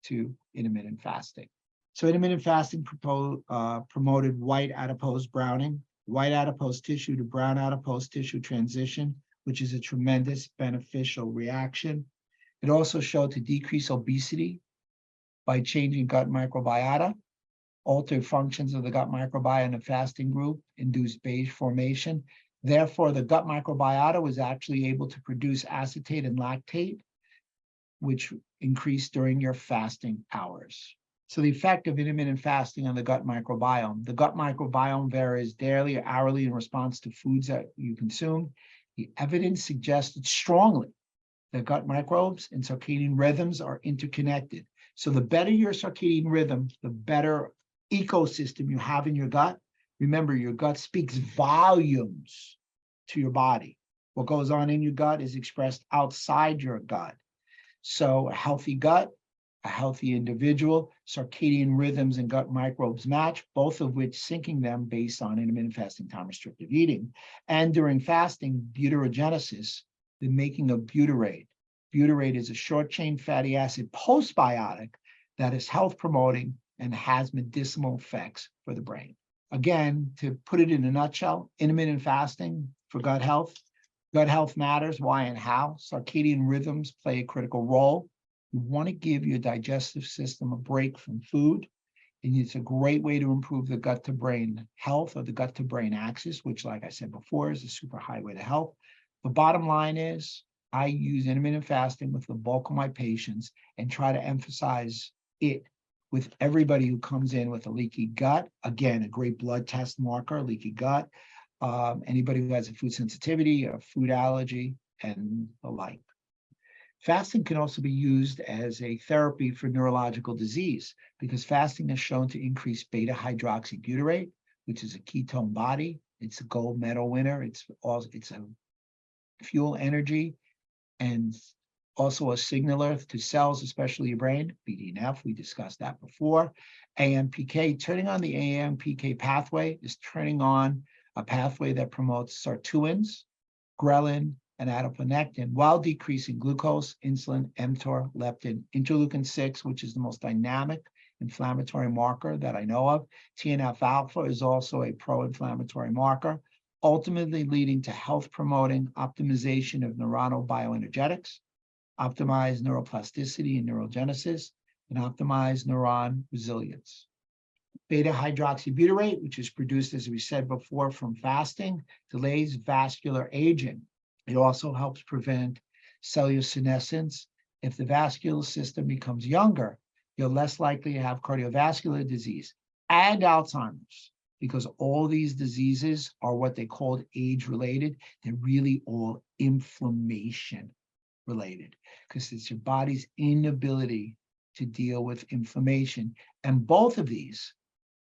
to intermittent fasting. So intermittent fasting promoted white adipose browning, white adipose tissue to brown adipose tissue transition, which is a tremendous beneficial reaction. It also showed to decrease obesity by changing gut microbiota, altered functions of the gut microbiome in the fasting group, induced beige formation. Therefore, the gut microbiota was actually able to produce acetate and lactate, which increased during your fasting hours. So the effect of intermittent fasting on the gut microbiome varies daily or hourly in response to foods that you consume. The evidence suggested strongly that gut microbes and circadian rhythms are interconnected. So the better your circadian rhythm, the better ecosystem you have in your gut. Remember, your gut speaks volumes to your body. What goes on in your gut is expressed outside your gut. So a healthy gut, a healthy individual, circadian rhythms and gut microbes match, both of which syncing them based on intermittent fasting, time restricted eating. And during fasting, butyrgenesis, the making of butyrate. Butyrate is a short chain fatty acid postbiotic that is health promoting and has medicinal effects for the brain. Again, to put it in a nutshell, intermittent fasting for gut health. Gut health matters, why and how. Circadian rhythms play a critical role. You want to give your digestive system a break from food, and it's a great way to improve the gut to brain health, or the gut to brain axis, which, like I said before, is a super highway to health. The bottom line is I use intermittent fasting with the bulk of my patients and try to emphasize it with everybody who comes in with a leaky gut. Again, a great blood test marker, leaky gut. Anybody who has a food sensitivity, a food allergy, and the like. Fasting can also be used as a therapy for neurological disease because fasting is shown to increase beta hydroxybutyrate, which is a ketone body. It's a gold medal winner. It's a fuel energy and also a signaler to cells, especially your brain. BDNF, we discussed that before. AMPK, turning on the AMPK pathway is turning on a pathway that promotes sirtuins, ghrelin, and adiponectin while decreasing glucose, insulin, mTOR, leptin, interleukin-6, which is the most dynamic inflammatory marker that I know of. TNF-alpha is also a pro-inflammatory marker, ultimately leading to health-promoting optimization of neuronal bioenergetics, optimized neuroplasticity and neurogenesis, and optimized neuron resilience. Beta hydroxybutyrate, which is produced, as we said before, from fasting, delays vascular aging. It also helps prevent cellular senescence. If the vascular system becomes younger, you're less likely to have cardiovascular disease and Alzheimer's, because all these diseases are what they called age-related. They're really all inflammation related, because it's your body's inability to deal with inflammation. And both of these,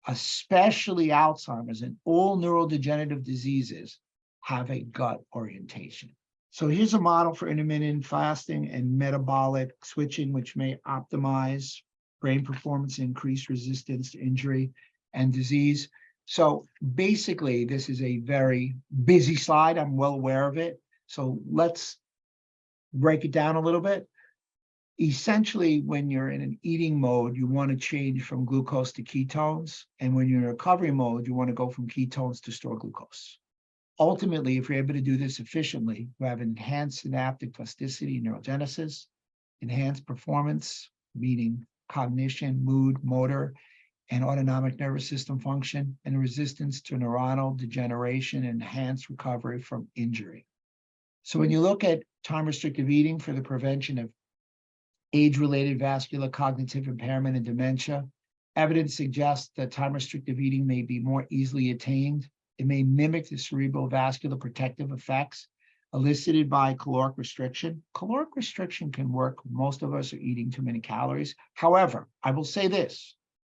especially Alzheimer's and all neurodegenerative diseases, have a gut orientation. So here's a model for intermittent fasting and metabolic switching, which may optimize brain performance, increase resistance to injury and disease. So basically, this is a very busy slide. I'm well aware of it. So let's break it down a little bit. Essentially, when you're in an eating mode, you want to change from glucose to ketones. And when you're in recovery mode, you want to go from ketones to store glucose. Ultimately, if you're able to do this efficiently, you have enhanced synaptic plasticity and neurogenesis, enhanced performance, meaning cognition, mood, motor, and autonomic nervous system function, and resistance to neuronal degeneration, and enhanced recovery from injury. So when you look at time-restricted eating for the prevention of age-related vascular cognitive impairment and dementia, evidence suggests that time-restricted eating may be more easily attained. It may mimic the cerebral vascular protective effects elicited by caloric restriction. Caloric restriction can work. Most of us are eating too many calories. However, I will say this: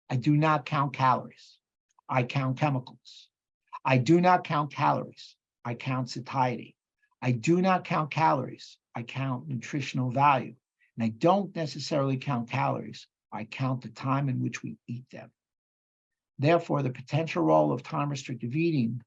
I do not count calories. I count chemicals. I do not count calories. I count satiety. I do not count calories. I count nutritional value. And I don't necessarily count calories. I count the time in which we eat them. Therefore, the potential role of time-restricted eating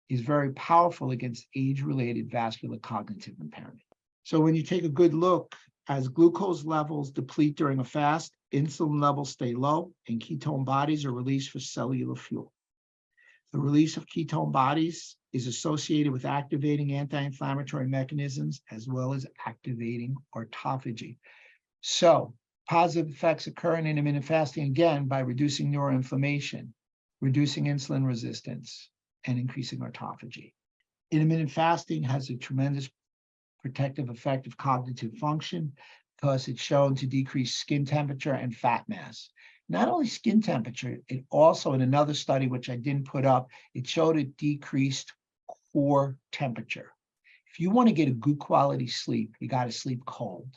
is very powerful against age-related vascular cognitive impairment. So when you take a good look, as glucose levels deplete during a fast, insulin levels stay low, and ketone bodies are released for cellular fuel. The release of ketone bodies is associated with activating anti-inflammatory mechanisms as well as activating autophagy. So positive effects occur in intermittent fasting, again, by reducing neuroinflammation, reducing insulin resistance, and increasing autophagy. Intermittent fasting has a tremendous protective effect of cognitive function because it's shown to decrease skin temperature and fat mass. Not only skin temperature, it also, in another study, which I didn't put up, it showed it decreased core temperature. If you want to get a good quality sleep, you got to sleep cold.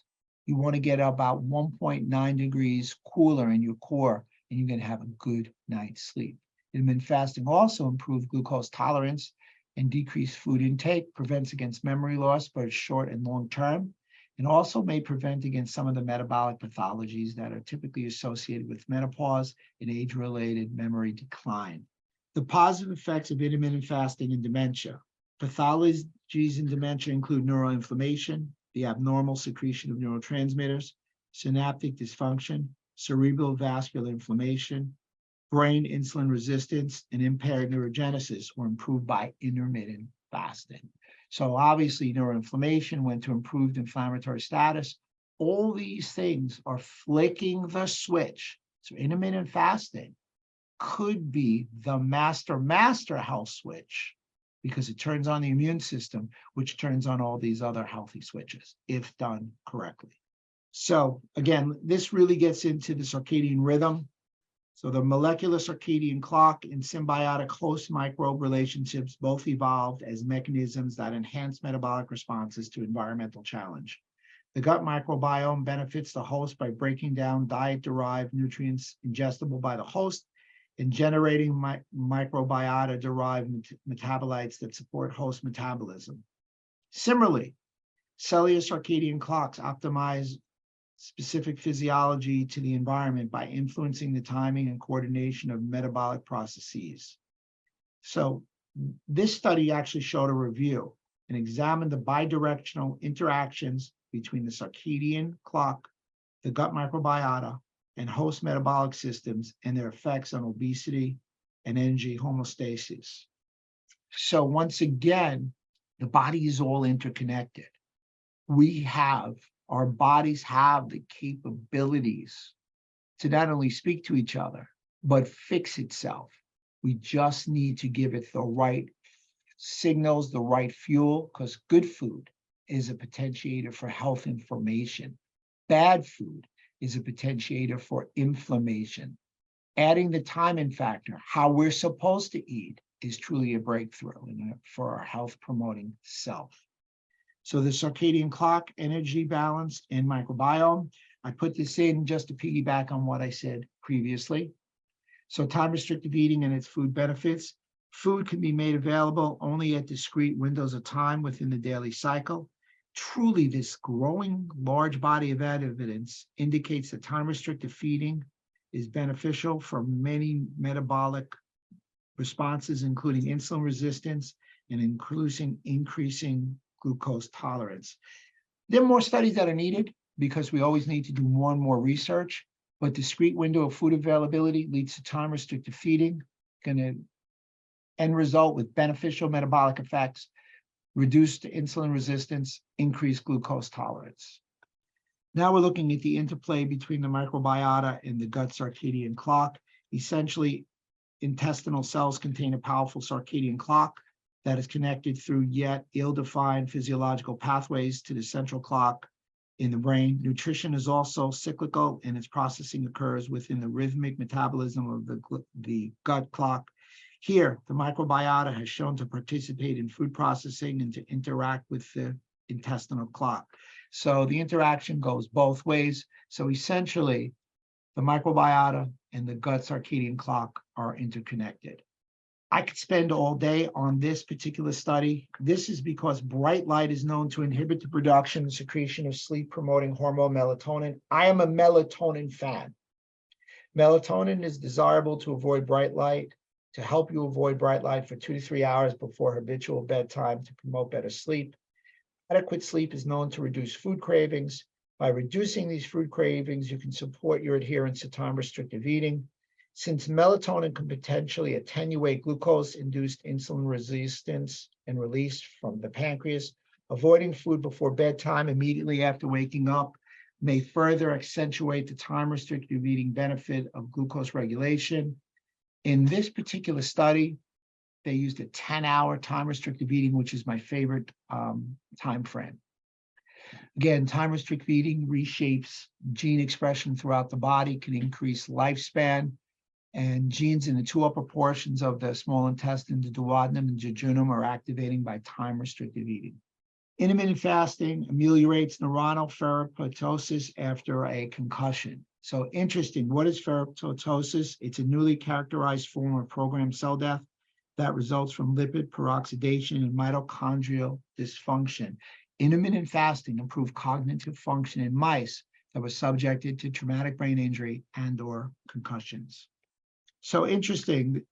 You want to get about 1.9 degrees cooler in your core, and you're going to have a good night's sleep. Intermittent fasting also improved glucose tolerance and decreased food intake, prevents against memory loss, both short and long term, and also may prevent against some of the metabolic pathologies that are typically associated with menopause and age-related memory decline. The positive effects of intermittent fasting in dementia. Pathologies in dementia include neuroinflammation, the abnormal secretion of neurotransmitters, synaptic dysfunction, cerebral vascular inflammation, brain insulin resistance, and impaired neurogenesis were improved by intermittent fasting. So obviously neuroinflammation went to improved inflammatory status. All these things are flicking the switch. So intermittent fasting could be the master health switch because it turns on the immune system, which turns on all these other healthy switches if done correctly. So again, this really gets into the circadian rhythm. So the molecular circadian clock and symbiotic host microbe relationships both evolved as mechanisms that enhance metabolic responses to environmental challenge. The gut microbiome benefits the host by breaking down diet-derived nutrients ingestible by the host and generating microbiota-derived metabolites that support host metabolism. Similarly, cellular circadian clocks optimize specific physiology to the environment by influencing the timing and coordination of metabolic processes. So this study actually showed a review and examined the bidirectional interactions between the circadian clock, the gut microbiota, and host metabolic systems and their effects on obesity and energy homeostasis. So once again, the body is all interconnected. Our bodies have the capabilities to not only speak to each other, but fix itself. We just need to give it the right signals, the right fuel, because good food is a potentiator for health information. Bad food is a potentiator for inflammation. Adding the timing factor, how we're supposed to eat, is truly a breakthrough for our health promoting self. So the circadian clock, energy balance, and microbiome. I put this in just to piggyback on what I said previously. So time-restricted eating and its food benefits. Food can be made available only at discrete windows of time within the daily cycle. Truly, this growing large body of evidence indicates that time-restricted feeding is beneficial for many metabolic responses, including insulin resistance and increasing glucose tolerance. There are more studies that are needed because we always need to do more and more research, but discrete window of food availability leads to time-restricted feeding, going to end result with beneficial metabolic effects, reduced insulin resistance, increased glucose tolerance. Now we're looking at the interplay between the microbiota and the gut circadian clock. Essentially, intestinal cells contain a powerful circadian clock that is connected through yet ill-defined physiological pathways to the central clock in the brain. Nutrition is also cyclical, and its processing occurs within the rhythmic metabolism of the gut clock. Here, the microbiota has shown to participate in food processing and to interact with the intestinal clock. So the interaction goes both ways. So essentially, the microbiota and the gut circadian clock are interconnected. I could spend all day on this particular study. This is because bright light is known to inhibit the production and secretion of sleep-promoting hormone melatonin. I am a melatonin fan. Melatonin is desirable to avoid bright light, to help you avoid bright light for 2 to 3 hours before habitual bedtime to promote better sleep. Adequate sleep is known to reduce food cravings. By reducing these food cravings, you can support your adherence to time-restrictive eating. Since melatonin can potentially attenuate glucose-induced insulin resistance and release from the pancreas, avoiding food before bedtime immediately after waking up may further accentuate the time-restrictive eating benefit of glucose regulation. In this particular study, they used a 10-hour time-restrictive eating, which is my favorite time frame. Again, time-restricted eating reshapes gene expression throughout the body, can increase lifespan, and genes in the 2 upper portions of the small intestine, the duodenum and jejunum, are activating by time-restricted eating. Intermittent fasting ameliorates neuronal ferroptosis after a concussion. So interesting, what is ferroptosis? It's a newly characterized form of programmed cell death that results from lipid peroxidation and mitochondrial dysfunction. Intermittent fasting improved cognitive function in mice that were subjected to traumatic brain injury and/or concussions. So interesting,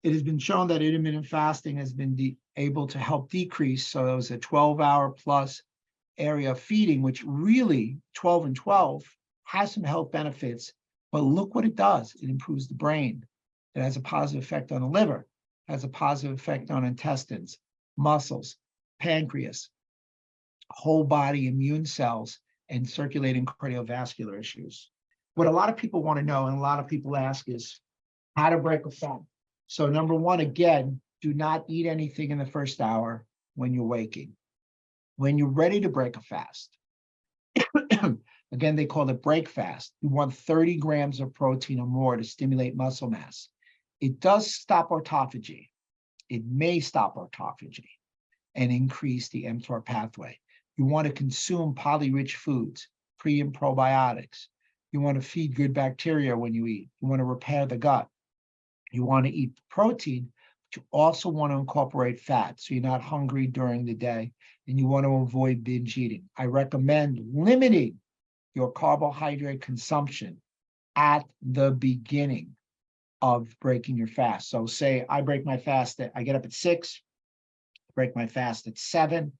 it has been shown that intermittent fasting has been able to help decrease. So it was a 12-hour plus area of feeding, which really 12 and 12 has some health benefits, but look what it does. It improves the brain. It has a positive effect on the liver, has a positive effect on intestines, muscles, pancreas, whole body immune cells, and circulating cardiovascular issues. What a lot of people want to know, and a lot of people ask, is how to break a fast. So number one, again, do not eat anything in the first hour when you're waking. When you're ready to break a fast, again, they call it break fast. You want 30 grams of protein or more to stimulate muscle mass. It does stop autophagy. It may stop autophagy and increase the mTOR pathway. You want to consume poly-rich foods, pre and probiotics. You want to feed good bacteria when you eat. You want to repair the gut. You want to eat protein, but you also want to incorporate fat so you're not hungry during the day, and you want to avoid binge eating. I recommend limiting your carbohydrate consumption at the beginning of breaking your fast. So say I break my fast, I get up at 6, break my fast at 7.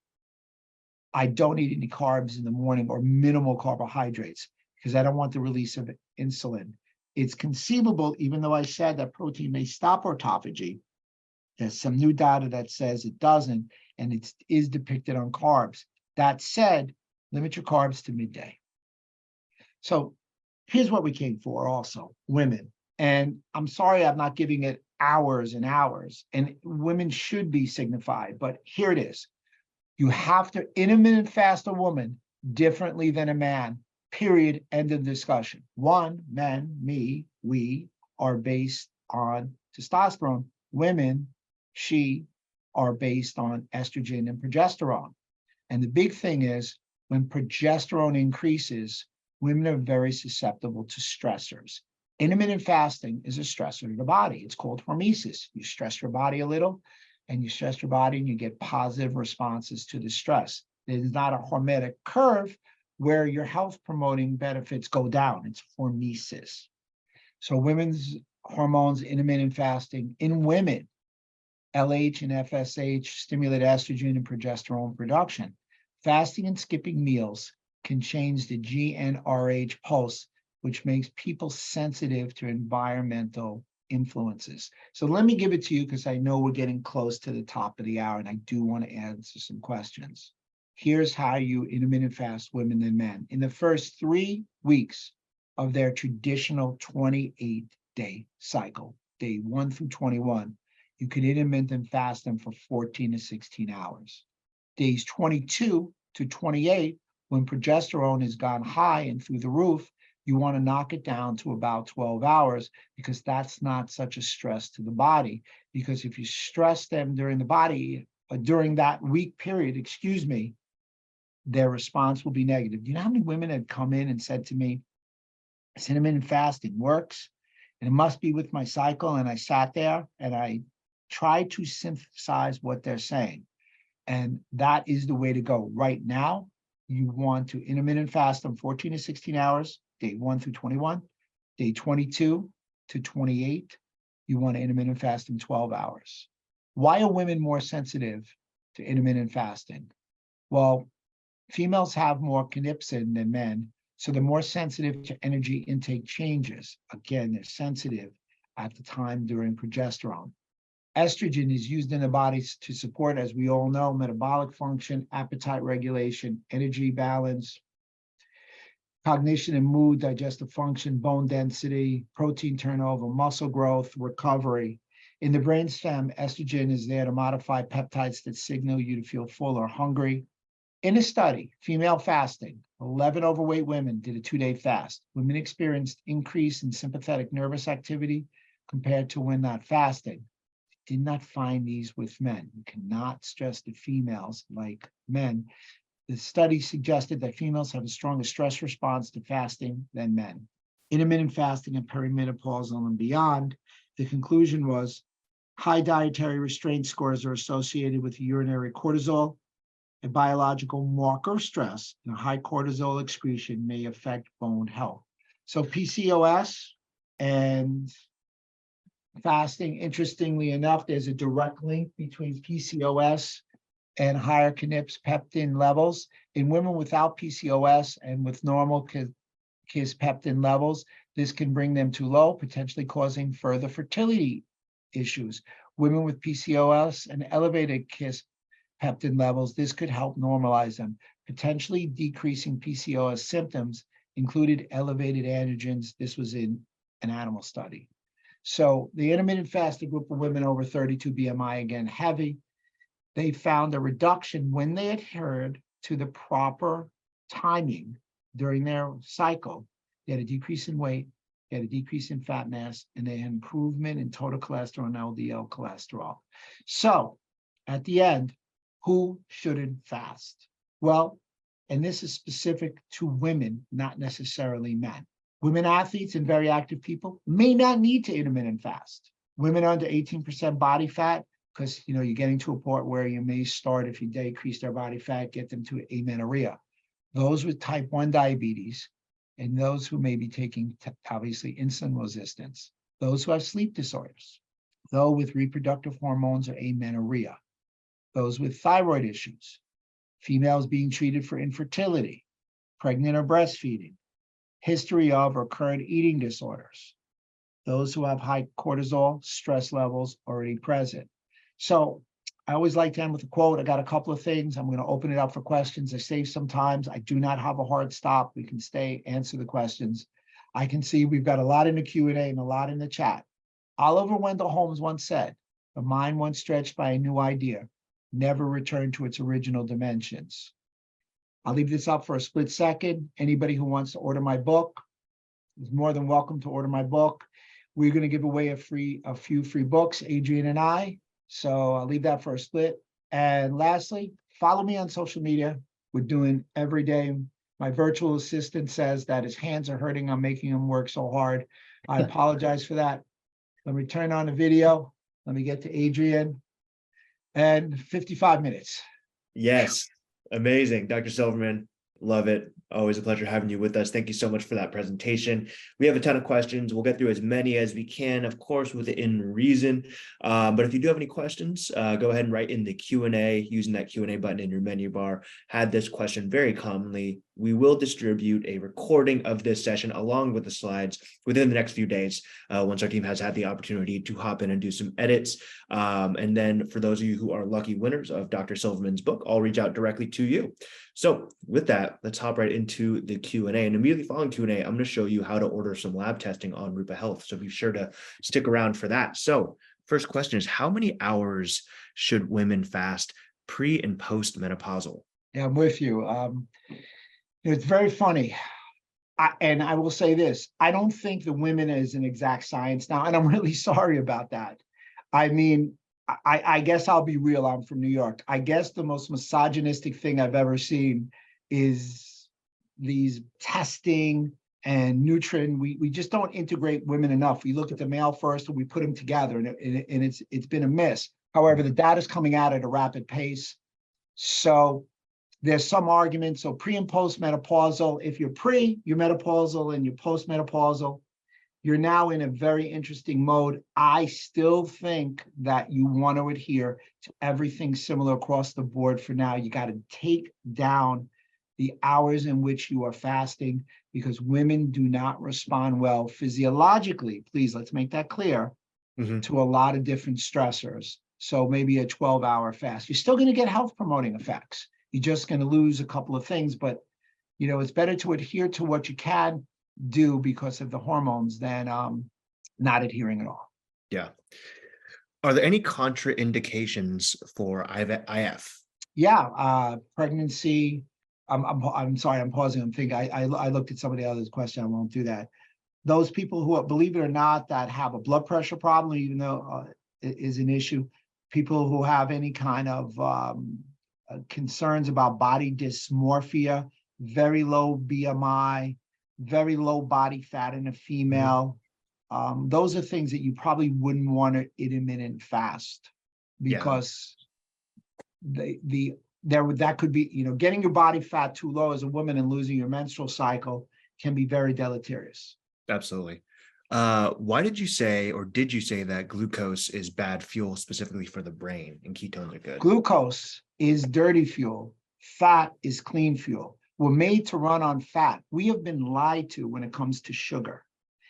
I don't eat any carbs in the morning or minimal carbohydrates because I don't want the release of insulin. It's conceivable, even though I said that protein may stop autophagy, there's some new data that says it doesn't, and it is depicted on carbs. That said, limit your carbs to midday. So here's what we came for also, women. And I'm sorry I'm not giving it hours and hours, and women should be signified, but here it is. You have to intermittent fast a woman differently than a man, period, end of discussion. One, men, me, we are based on testosterone. Women, she, are based on estrogen and progesterone. And the big thing is when progesterone increases, women are very susceptible to stressors. Intermittent fasting is a stressor to the body. It's called hormesis. You stress your body a little, and you stress your body, and you get positive responses to the stress. It is not a hormetic curve where your health promoting benefits go down. It's hormesis. So women's hormones, intermittent fasting in women, LH and FSH stimulate estrogen and progesterone production. Fasting and skipping meals can change the GnRH pulse, which makes people sensitive to environmental influences. So let me give it to you because I know we're getting close to the top of the hour and I do want to answer some questions. Here's how you intermittent fast women and men. In the first 3 weeks of their traditional 28-day cycle, day 1 through 21, you can intermittent fast them for 14 to 16 hours. Days 22 to 28, when progesterone has gone high and through the roof, you want to knock it down to about 12 hours because that's not such a stress to the body. Because if you stress them during the body, during that week period, their response will be negative. Do you know how many women had come in and said to me, intermittent fasting works, and it must be with my cycle, and I sat there and I tried to synthesize what they're saying. And that is the way to go. Right now, you want to intermittent fast them 14 to 16 hours, day 1 through 21, day 22 to 28, you want to intermittent fast them 12 hours. Why are women more sensitive to intermittent fasting? Well, females have more connipsin than men, so they're more sensitive to energy intake changes. Again, they're sensitive at the time during progesterone. Estrogen is used in the body to support, as we all know, metabolic function, appetite regulation, energy balance, cognition and mood, digestive function, bone density, protein turnover, muscle growth, recovery. In the brainstem, estrogen is there to modify peptides that signal you to feel full or hungry. In a study, female fasting, 11 overweight women did a 2-day fast. Women experienced increase in sympathetic nervous activity compared to when not fasting. Did not find these with men. You cannot stress the females like men. The study suggested that females have a stronger stress response to fasting than men. Intermittent fasting and perimenopausal and beyond, the conclusion was High dietary restraint scores are associated with urinary cortisol, a biological marker of stress, and high cortisol excretion may affect bone health. So PCOS and fasting, interestingly enough, there's a direct link between PCOS and higher kisspeptin levels. In women without PCOS and with normal kisspeptin levels, this can bring them too low, potentially causing further fertility issues. Women with PCOS and elevated kisspeptin levels, this could help normalize them. Potentially decreasing PCOS symptoms included elevated androgens. This was in an animal study. So the intermittent fasting group of women over 32 BMI, again, heavy, they found a reduction when they adhered to the proper timing during their cycle. They had a decrease in weight, they had a decrease in fat mass, and they had improvement in total cholesterol and LDL cholesterol. So at the end, who shouldn't fast? Well, and this is specific to women, not necessarily men. Women athletes and very active people may not need to intermittent fast. Women under 18% body fat, because you're getting to a point where you may start, if you decrease their body fat, get them to amenorrhea. Those with type 1 diabetes, and those who may be taking, obviously, insulin resistance, those who have sleep disorders, those with reproductive hormones or amenorrhea, those with thyroid issues, females being treated for infertility, pregnant or breastfeeding, history of or current eating disorders, those who have high cortisol, stress levels already present. So I always like to end with a quote. I got a couple of things. I'm going to open it up for questions. I save some times. I do not have a hard stop. We can stay, answer the questions. I can see we've got a lot in the Q&A and a lot in the chat. Oliver Wendell Holmes once said, "The mind once stretched by a new idea never returned to its original dimensions." I'll leave this up for a split second. Anybody who wants to order my book is more than welcome to order my book. We're going to give away a few free books, Adrian and I. So I'll leave that for a split. And lastly, follow me on social media. We're doing every day. My virtual assistant says that his hands are hurting. I'm making him work so hard. I apologize for that. Let me turn on the video. Let me get to Adrian. And 55 minutes. Yes. Amazing. Dr. Silverman, love it. Always a pleasure having you with us. Thank you so much for that presentation. We have a ton of questions. We'll get through as many as we can, of course, within reason. But if you do have any questions, go ahead and write in the Q&A using that Q&A button in your menu bar. Had this question very commonly. We will distribute a recording of this session along with the slides within the next few days, once our team has had the opportunity to hop in and do some edits. And then for those of you who are lucky winners of Dr. Silverman's book, I'll reach out directly to you. So with that, let's hop right into the Q&A. And immediately following Q&A, I'm going to show you how to order some lab testing on Rupa Health. So be sure to stick around for that. So first question is, how many hours should women fast pre and post menopausal? Yeah, I'm with you. It's very funny. And I will say this, I don't think the women is an exact science now, and I'm really sorry about that. I mean, I guess I'll be real. I'm from New York. I guess the most misogynistic thing I've ever seen is these testing and nutrient. We just don't integrate women enough. We look at the male first and we put them together, and it's been a miss. However, the data is coming out at a rapid pace. So there's some arguments. So pre and post menopausal, if you're pre, you're menopausal, and you're post menopausal, you're now in a very interesting mode. I still think that you want to adhere to everything similar across the board for now. You got to take down the hours in which you are fasting, because women do not respond well physiologically. Please, let's make that clear, to a lot of different stressors. So maybe a 12-hour fast. You're still going to get health promoting effects. You're just going to lose a couple of things, but it's better to adhere to what you can do because of the hormones than not adhering at all. Yeah. Are there any contraindications for IF? Yeah, pregnancy. I'm sorry, I'm pausing. I'm thinking. I looked at somebody else's question. I won't do that. Those people who, believe it or not, that have a blood pressure problem, even though it is an issue, people who have any kind of concerns about body dysmorphia, very low BMI, very low body fat in a female, those are things that you probably wouldn't want to intermittent fast, Yeah, because that could be, getting your body fat too low as a woman and losing your menstrual cycle can be very deleterious. absolutely. Why did you say, or did you say that glucose is bad fuel specifically for the brain and ketones are good? Glucose is dirty fuel. Fat is clean fuel. We're made to run on fat. We have been lied to when it comes to sugar.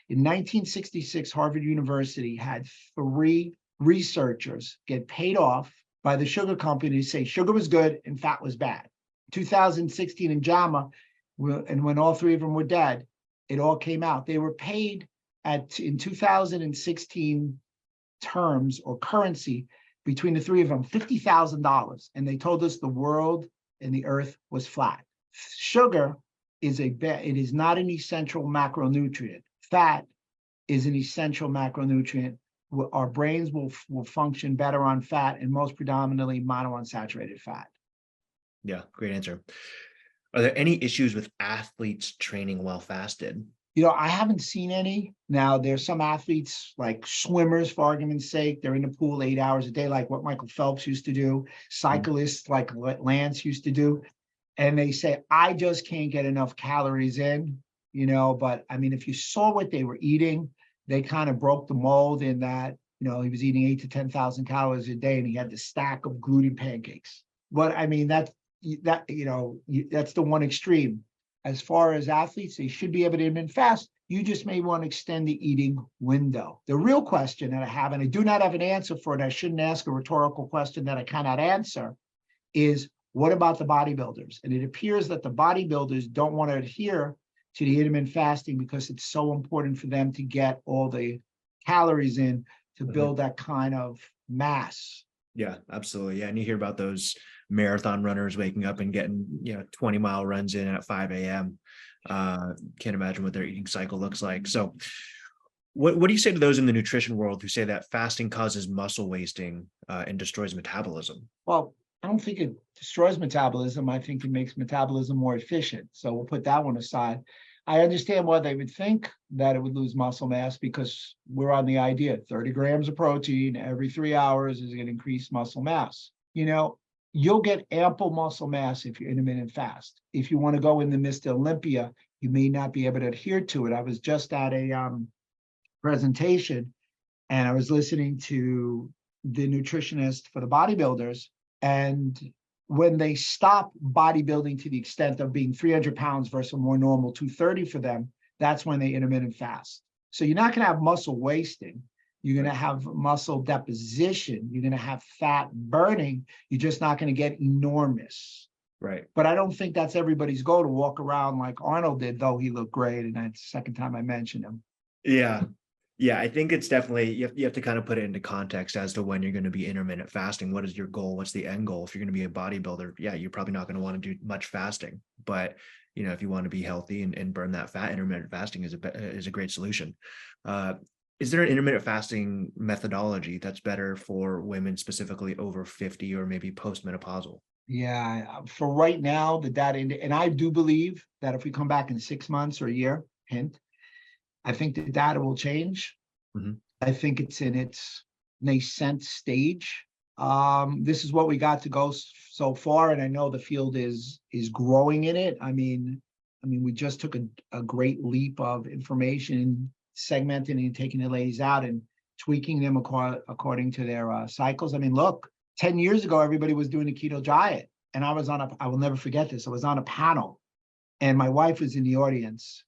In 1966, Harvard University had 3 researchers get paid off by the sugar company to say sugar was good and fat was bad. 2016 in JAMA, and when all 3 of them were dead, it all came out. They were paid in 2016 terms or currency between the 3 of them, $50,000. And they told us the world and the earth was flat. Sugar it is not an essential macronutrient. Fat is an essential macronutrient. Our brains will function better on fat, and most predominantly monounsaturated fat. Yeah, great answer. Are there any issues with athletes training while fasted? I haven't seen any. Now, there's some athletes like swimmers, for argument's sake, they're in the pool 8 hours a day, like what Michael Phelps used to do, cyclists like Lance used to do. And they say, I just can't get enough calories in, but I mean, if you saw what they were eating, they kind of broke the mold in that, he was eating 8 to 10,000 calories a day and he had the stack of gluten pancakes. But I mean, that's the one extreme. As far as athletes, they should be able to intermittent fast. You just may want to extend the eating window. The real question that I have, and I do not have an answer for it, I shouldn't ask a rhetorical question that I cannot answer, is what about the bodybuilders? And it appears that the bodybuilders don't want to adhere to the intermittent fasting because it's so important for them to get all the calories in to build that kind of mass. Yeah, absolutely. Yeah, and you hear about those marathon runners waking up and getting 20-mile runs in at 5 a.m. Can't imagine what their eating cycle looks like. So what do you say to those in the nutrition world who say that fasting causes muscle wasting and destroys metabolism? Well, I don't think it destroys metabolism. I think it makes metabolism more efficient. So we'll put that one aside. I understand why they would think that it would lose muscle mass, because we're on the idea 30 grams of protein every 3 hours is going to increase muscle mass. You'll get ample muscle mass if you're intermittent fast. If you want to go in the Mr. Olympia, you may not be able to adhere to it. I was just at a presentation and I was listening to the nutritionist for the bodybuilders. And when they stop bodybuilding to the extent of being 300 pounds versus a more normal 230 for them, that's when they intermittent fast. So you're not going to have muscle wasting. You're going to have muscle deposition. You're going to have fat burning. You're just not going to get enormous. Right. But I don't think that's everybody's goal to walk around like Arnold did, though he looked great. And that's the second time I mentioned him. Yeah. Yeah, I think it's definitely, you have to kind of put it into context as to when you're going to be intermittent fasting. What is your goal? What's the end goal? If you're going to be a bodybuilder, yeah, you're probably not going to want to do much fasting. But, if you want to be healthy and burn that fat, intermittent fasting is a great solution. Is there an intermittent fasting methodology that's better for women specifically over 50 or maybe postmenopausal? Yeah, for right now, the data, and I do believe that if we come back in 6 months or a year, I think the data will change. I think it's in its nascent stage. This is what we got to go so far, and I know the field is growing in it. I mean, we just took a great leap of information, segmenting and taking the ladies out and tweaking them according to their cycles. I mean, look, 10 years ago, everybody was doing the keto diet, and I will never forget this. I was on a panel, and my wife was in the audience.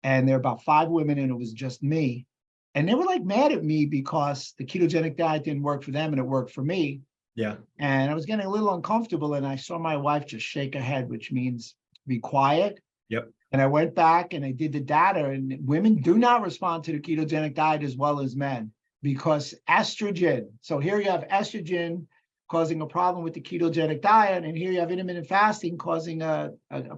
And there were about 5 women, and it was just me. And they were like mad at me because the ketogenic diet didn't work for them and it worked for me. Yeah. And I was getting a little uncomfortable, and I saw my wife just shake her head, which means be quiet. Yep. And I went back and I did the data, and women do not respond to the ketogenic diet as well as men because estrogen. So here you have estrogen causing a problem with the ketogenic diet, and here you have intermittent fasting causing a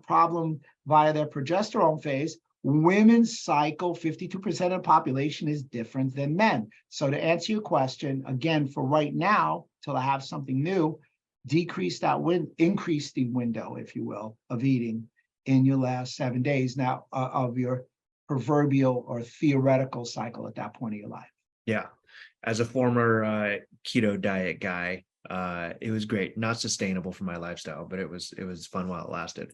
problem via their progesterone phase. Women's cycle, 52% of the population is different than men. So to answer your question, again, for right now, till I have something new, increase the window, if you will, of eating in your last 7 days now of your proverbial or theoretical cycle at that point of your life. Yeah. As a former keto diet guy, it was great. Not sustainable for my lifestyle, but it was fun while it lasted.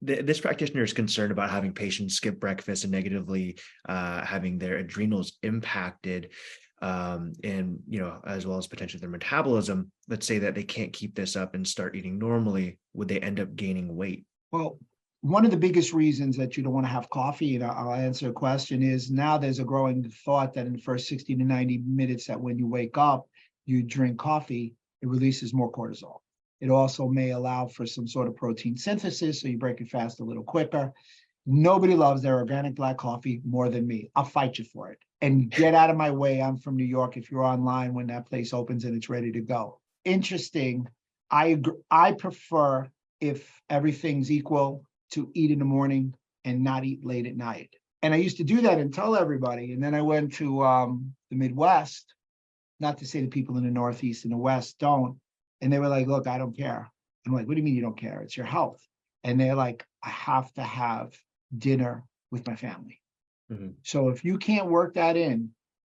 This practitioner is concerned about having patients skip breakfast and negatively having their adrenals impacted, and as well as potentially their metabolism. Let's say that they can't keep this up and start eating normally. Would they end up gaining weight? Well, one of the biggest reasons that you don't want to have coffee, and I'll answer a question, is now there's a growing thought that in the first 60 to 90 minutes that when you wake up, you drink coffee, it releases more cortisol. It also may allow for some sort of protein synthesis, so you break your fast a little quicker. Nobody loves their organic black coffee more than me. I'll fight you for it. And get out of my way. I'm from New York. If you're online when that place opens and it's ready to go. Interesting. I prefer, if everything's equal, to eat in the morning and not eat late at night. And I used to do that and tell everybody. And then I went to the Midwest, not to say the people in the Northeast and the West don't. And they were like, look, I don't care. I'm like, what do you mean you don't care? It's your health. And they're like, I have to have dinner with my family. Mm-hmm. So if you can't work that in,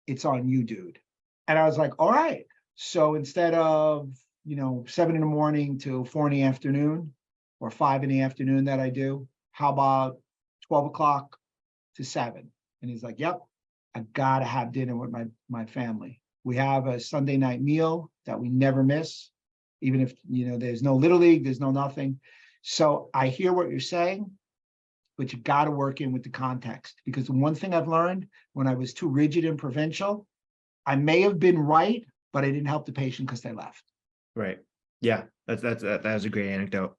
it's on you, dude. And I was like, all right. So instead of, 7 in the morning to 4 in the afternoon or 5 in the afternoon that I do, how about 12 o'clock to 7? And he's like, yep, I got to have dinner with my family. We have a Sunday night meal that we never miss, even if, there's no Little League, there's no nothing. So I hear what you're saying, but you got to work in with the context, because the one thing I've learned when I was too rigid and provincial, I may have been right, but I didn't help the patient because they left. Right. Yeah. That was a great anecdote.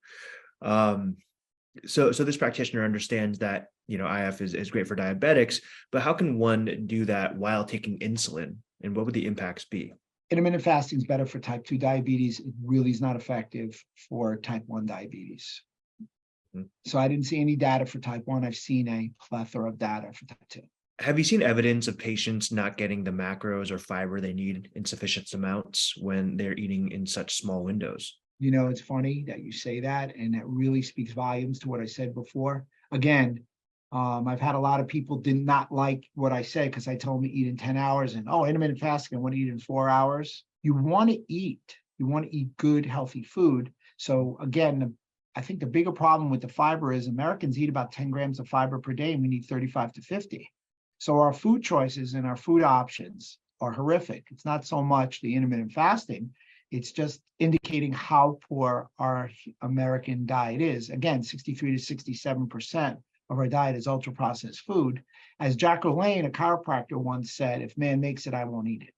So this practitioner understands that, IF is great for diabetics, but how can one do that while taking insulin, and what would the impacts be? Intermittent fasting is better for type 2 diabetes. It really is not effective for type 1 diabetes. Mm-hmm. So I didn't see any data for type 1. I've seen a plethora of data for type 2. Have you seen evidence of patients not getting the macros or fiber they need in sufficient amounts when they're eating in such small windows? It's funny that you say that, and that really speaks volumes to what I said before. Again, I've had a lot of people did not like what I said because I told them to eat in 10 hours and, intermittent fasting, I want to eat in 4 hours. You want to eat good, healthy food. So again, I think the bigger problem with the fiber is Americans eat about 10 grams of fiber per day, and we need 35 to 50. So our food choices and our food options are horrific. It's not so much the intermittent fasting. It's just indicating how poor our American diet is. Again, 63 to 67% of our diet is ultra-processed food. As Jack LaLanne, a chiropractor, once said, if man makes it, I won't eat it.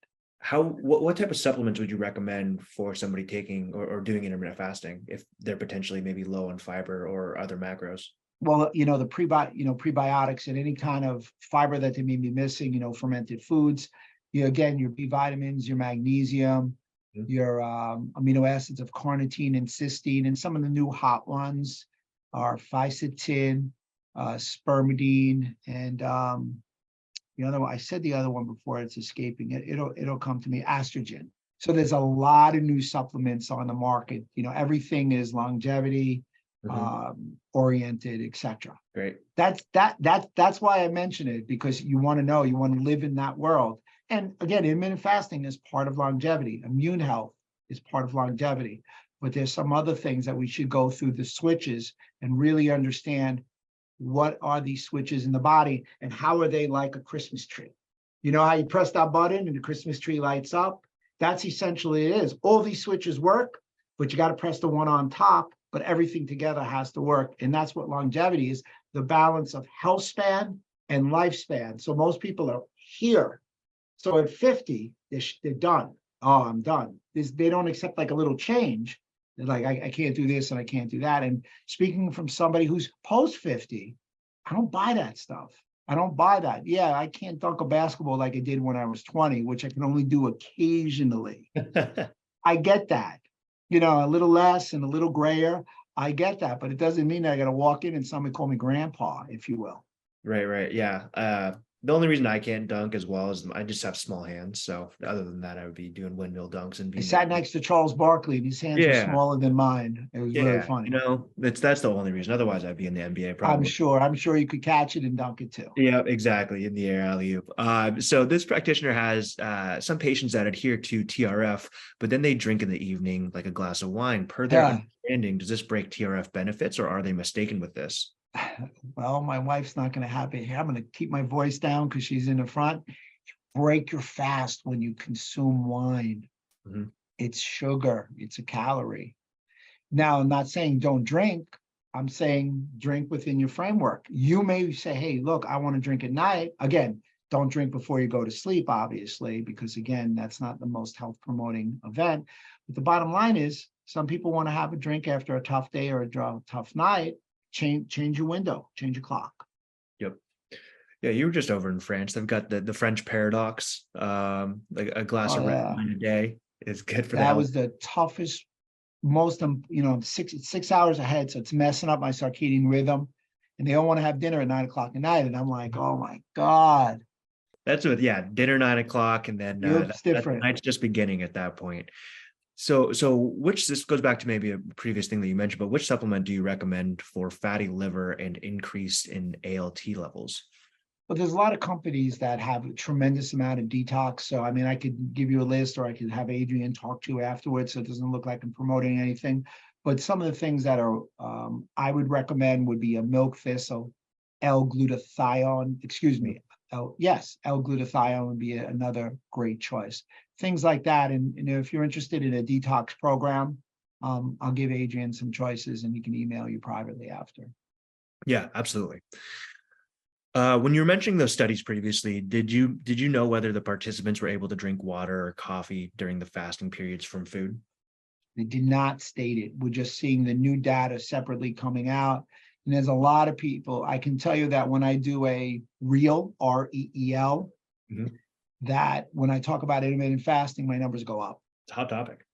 What type of supplements would you recommend for somebody taking or doing intermittent fasting if they're potentially maybe low on fiber or other macros? Well, the prebiotics and any kind of fiber that they may be missing, fermented foods, again, your B vitamins, your magnesium, your amino acids of carnitine and cysteine, and some of the new hot ones are fisetin, spermidine, and the other one, I said the other one before, it's escaping it. It'll come to me, estrogen. So there's a lot of new supplements on the market. Everything is longevity, oriented, etc. Great. That's why I mention it, because you want to live in that world. And again, intermittent fasting is part of longevity. Immune health is part of longevity. But there's some other things that we should go through the switches and really understand what are these switches in the body and how are they like a Christmas tree. You know how you press that button and the Christmas tree lights up? That's essentially it is. All these switches work, but you got to press the one on top, but everything together has to work. And that's what longevity is, the balance of health span and lifespan. So most people are here. So at 50, they're done. Oh, I'm done. They don't accept like a little change. They're like, I can't do this and I can't do that. And speaking from somebody who's post 50, I don't buy that stuff. I don't buy that. Yeah, I can't dunk a basketball like I did when I was 20, which I can only do occasionally. I get that. A little less and a little grayer. I get that, but it doesn't mean that I got to walk in and somebody call me grandpa, if you will. Right. Yeah. The only reason I can't dunk as well is I just have small hands. So other than that, I would be doing windmill dunks and I being sat like, next to Charles Barkley and his hands were yeah, smaller than mine. It was very yeah, funny. that's the only reason. Otherwise, I'd be in the NBA probably. I'm sure you could catch it and dunk it too. Yeah, exactly. In the air alley oop. So this practitioner has some patients that adhere to TRF, but then they drink in the evening like a glass of wine. Per their Yeah. understanding, does this break TRF benefits, or are they mistaken with this? Well, my wife's not going to have it here. I'm going to keep my voice down because she's in the front. Break your fast when you consume wine. Mhm. It's sugar, it's a calorie. Now, I'm not saying don't drink. I'm saying drink within your framework. You may say, hey, look, I want to drink at night. Again, don't drink before you go to sleep, obviously, because again, that's not the most health promoting event. But the bottom line is some people want to have a drink after a tough day or a tough night. Change your window, change your clock. Yep. Yeah, you were just over in France. They've got the French paradox. Like a glass Oh of red yeah. wine a day is good for the That health. was the toughest, most, 6 hours ahead. So it's messing up my circadian rhythm. And they all want to have dinner at 9 o'clock at night. And I'm like, oh my God, That's what, yeah, dinner 9 o'clock, and then it's that different. night's just beginning at that point. So which this goes back to maybe a previous thing that you mentioned, but which supplement do you recommend for fatty liver and increase in ALT levels? But there's a lot of companies that have a tremendous amount of detox. So, I mean, I could give you a list or I could have Adrian talk to you afterwards. So it doesn't look like I'm promoting anything. But some of the things that are, I would recommend would be a milk thistle, L-glutathione, excuse me. L-glutathione would be another great choice. Things like that. And if you're interested in a detox program, I'll give Adrian some choices and he can email you privately after. Yeah, absolutely. When you were mentioning those studies previously, did you know whether the participants were able to drink water or coffee during the fasting periods from food? They did not state it. We're just seeing the new data separately coming out. And there's a lot of people. I can tell you that when I do a reel, REEL, Mhm. that when I talk about intermittent fasting, my numbers go up. It's a hot topic.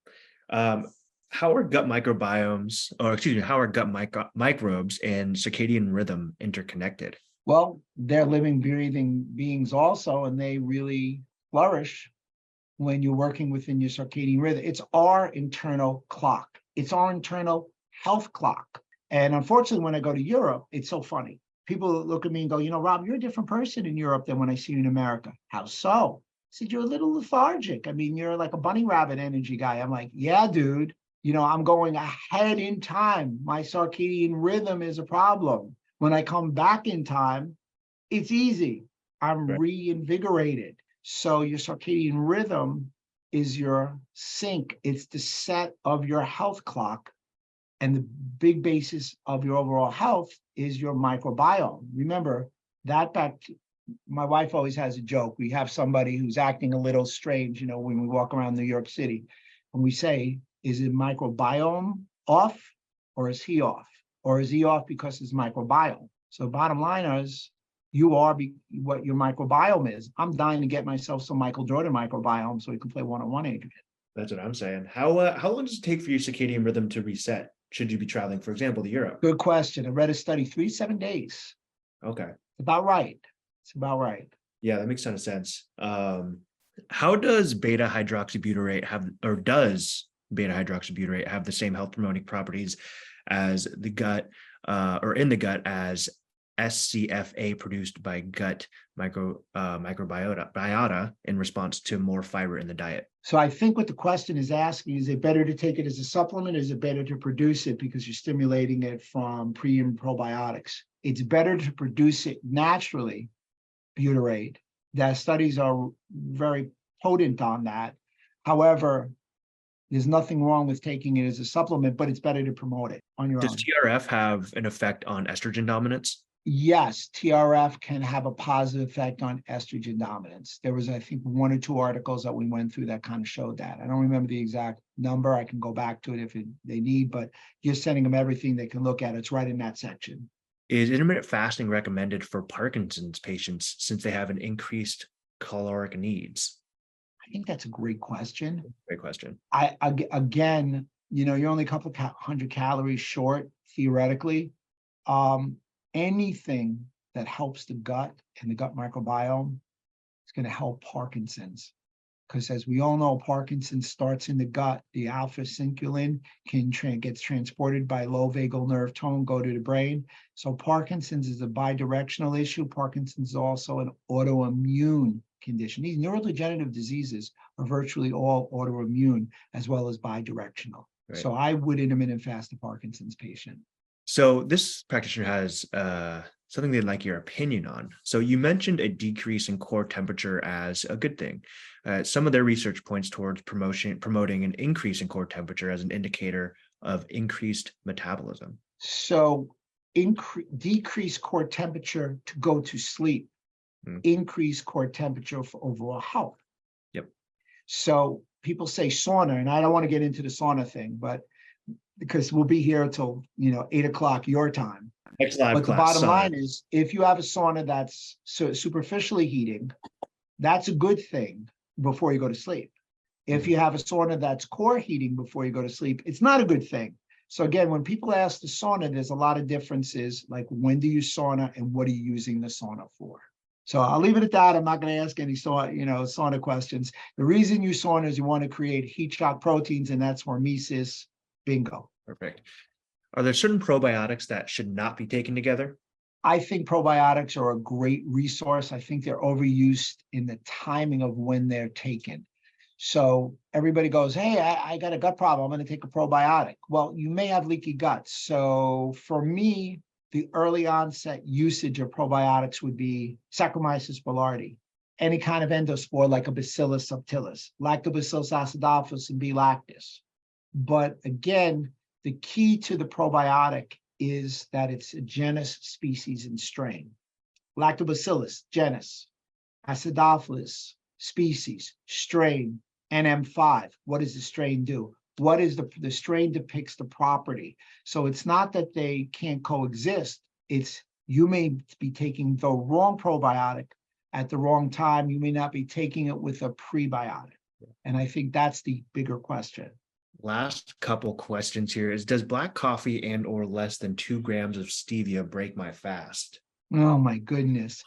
Um, how are gut microbiomes, or excuse me, how are microbes and circadian rhythm interconnected? Well, they're living, breathing beings also, and they really flourish when you're working within your circadian rhythm. It's our internal clock. It's our internal health clock. And unfortunately, when I go to Europe, it's so funny. People look at me and go, Rob, you're a different person in Europe than when I see you in America. How so? I said, you're a little lethargic. I mean, you're like a bunny rabbit energy guy. I'm like, yeah, dude. I'm going ahead in time. My circadian rhythm is a problem. When I come back in time, it's easy. I'm Right. reinvigorated. So your circadian rhythm is your sync. It's the set of your health clock. And the big basis of your overall health is your microbiome. Remember my wife always has a joke. We have somebody who's acting a little strange, when we walk around New York City, and we say, is his microbiome off or is he off? Or is he off because his microbiome? So bottom line is, you are what your microbiome is. I'm dying to get myself some Michael Jordan microbiome so we can play one-on-one, Adrian. That's what I'm saying. How long does it take for your circadian rhythm to reset? Should you be traveling, for example, to Europe? Good question. I read a study, 3 to 7 days. Okay. About right. It's about right. Yeah, that makes a ton of sense. How does beta hydroxybutyrate does beta hydroxybutyrate have the same health promoting properties as the gut or in the gut as SCFA produced by gut microbiota in response to more fiber in the diet? So I think what the question is asking, is it better to take it as a supplement? Or is it better to produce it because you're stimulating it from pre and probiotics? It's better to produce it naturally, butyrate. That studies are very potent on that. However, there's nothing wrong with taking it as a supplement, but it's better to promote it on your Does own. TRF have an effect on estrogen dominance? Yes, TRF can have a positive effect on estrogen dominance. There was, I think, 1 or 2 articles that we went through that kind of showed that. I don't remember the exact number. I can go back to it if they need, but you're sending them everything they can look at. It's right in that section. Is intermittent fasting recommended for Parkinson's patients since they have an increased caloric needs? I think that's a great question. Great question. Again, you're only a couple of 100 calories short, theoretically. Anything that helps the gut and the gut microbiome, it's going to help Parkinson's. Because as we all know, Parkinson's starts in the gut. The alpha synculin gets transported by low vagal nerve tone, go to the brain. So Parkinson's is a bidirectional issue. Parkinson's is also an autoimmune condition. These neurodegenerative diseases are virtually all autoimmune as well as bidirectional. Right. So I would intermittent fast a Parkinson's patient. So this practitioner has something they'd like your opinion on. So you mentioned a decrease in core temperature as a good thing. Some of their research points towards promoting an increase in core temperature as an indicator of increased metabolism. So decrease core temperature to go to sleep, increase core temperature for overall health. Yep. So people say sauna, and I don't want to get into the sauna thing, but because we'll be here until 8 o'clock your time. But the bottom line is, if you have a sauna that's superficially heating, that's a good thing before you go to sleep. If you have a sauna that's core heating before you go to sleep, it's not a good thing. So again, when people ask the sauna, there's a lot of differences, like when do you sauna and what are you using the sauna for? So I'll leave it at that. I'm not going to ask any sauna questions. The reason you sauna is you want to create heat shock proteins, and that's hormesis. Bingo. Perfect. Are there certain probiotics that should not be taken together? I think probiotics are a great resource. I think they're overused in the timing of when they're taken. So everybody goes, hey, I got a gut problem, I'm going to take a probiotic. Well, you may have leaky gut. So for me, the early onset usage of probiotics would be Saccharomyces boulardii, any kind of endospore like a Bacillus subtilis, Lactobacillus acidophilus, and B. lactis. But again, the key to the probiotic is that it's a genus, species, and strain. Lactobacillus, genus. Acidophilus, species, strain, NM5. What does the strain do? What is the strain depicts the property. So it's not that they can't coexist. It's you may be taking the wrong probiotic at the wrong time. You may not be taking it with a prebiotic. And I think that's the bigger question. Last couple questions here is, does black coffee and or less than 2 grams of stevia break my fast? Oh my goodness.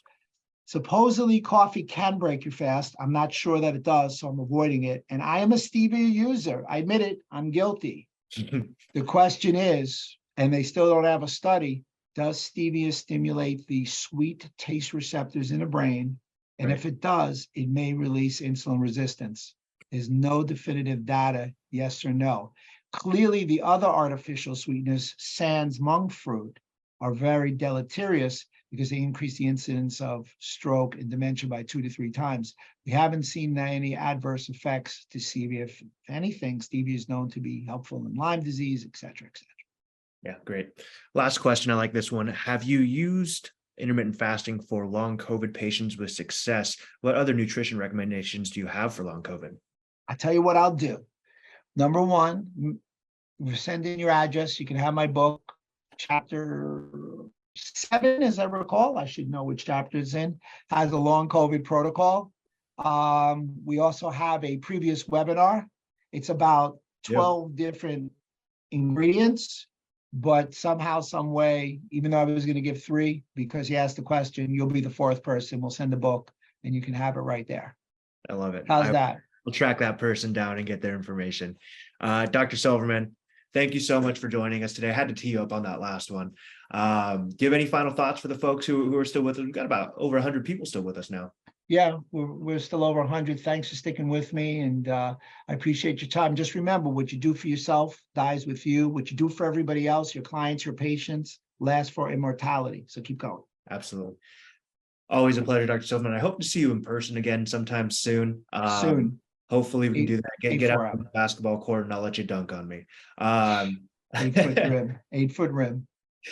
Supposedly coffee can break your fast. I'm not sure that it does, so I'm avoiding it. And I am a stevia user. I admit it, I'm guilty. The question is, and they still don't have a study, does stevia stimulate the sweet taste receptors in the brain? And if it does, it may release insulin resistance. There's no definitive data, yes or no. Clearly, the other artificial sweeteners, sans monk fruit, are very deleterious because they increase the incidence of stroke and dementia by 2 to 3 times. We haven't seen any adverse effects to stevia. If anything, stevia is known to be helpful in Lyme disease, et cetera, et cetera. Yeah, great. Last question. I like this one. Have you used intermittent fasting for long COVID patients with success? What other nutrition recommendations do you have for long COVID? I'll tell you what I'll do. Number one, send in your address. You can have my book, chapter 7, as I recall. I should know which chapter it's in, has a long COVID protocol. We also have a previous webinar. It's about 12 different ingredients, but somehow, some way, even though I was going to give 3, because he asked the question, you'll be the 4th person. We'll send the book and you can have it right there. I love it. How's that? We'll track that person down and get their information. Dr. Silverman, thank you so much for joining us today. I had to tee you up on that last one. Do you have any final thoughts for the folks who are still with us? We've got about over 100 people still with us now. Yeah, we're still over 100. Thanks for sticking with me, and I appreciate your time. Just remember, what you do for yourself dies with you. What you do for everybody else, your clients, your patients, lasts for immortality. So keep going. Absolutely. Always a pleasure, Dr. Silverman. I hope to see you in person again sometime soon. Soon. Hopefully we can do that. Get out on the basketball court and I'll let you dunk on me. 8-foot rim. 8-foot rim.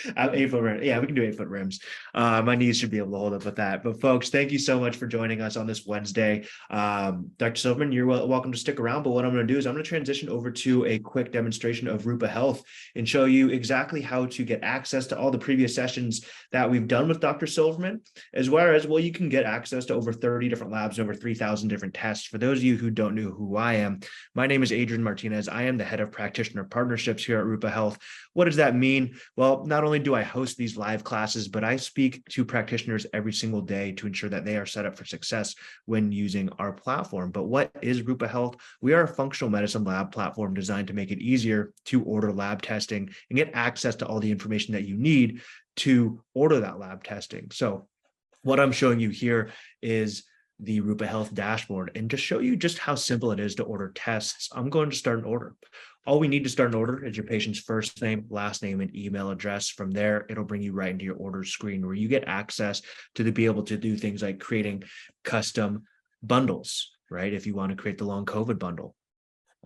8-foot rim. Yeah, we can do 8-foot rims. My knees should be able to hold up with that. But folks, thank you so much for joining us on this Wednesday. Dr. Silverman, you're welcome to stick around. But what I'm going to do is I'm going to transition over to a quick demonstration of Rupa Health and show you exactly how to get access to all the previous sessions that we've done with Dr. Silverman, as well as, you can get access to over 30 different labs and over 3,000 different tests. For those of you who don't know who I am, my name is Adrian Martinez. I am the head of practitioner partnerships here at Rupa Health. What does that mean? Well, not only do I host these live classes, but I speak to practitioners every single day to ensure that they are set up for success when using our platform. But what is Rupa Health? We are a functional medicine lab platform designed to make it easier to order lab testing and get access to all the information that you need to order that lab testing. So what I'm showing you here is the Rupa Health dashboard. And to show you just how simple it is to order tests, I'm going to start an order. All we need to start an order is your patient's first name, last name, and email address. From there, it'll bring you right into your order screen where you get access to be able to do things like creating custom bundles, right? If you want to create the long COVID bundle.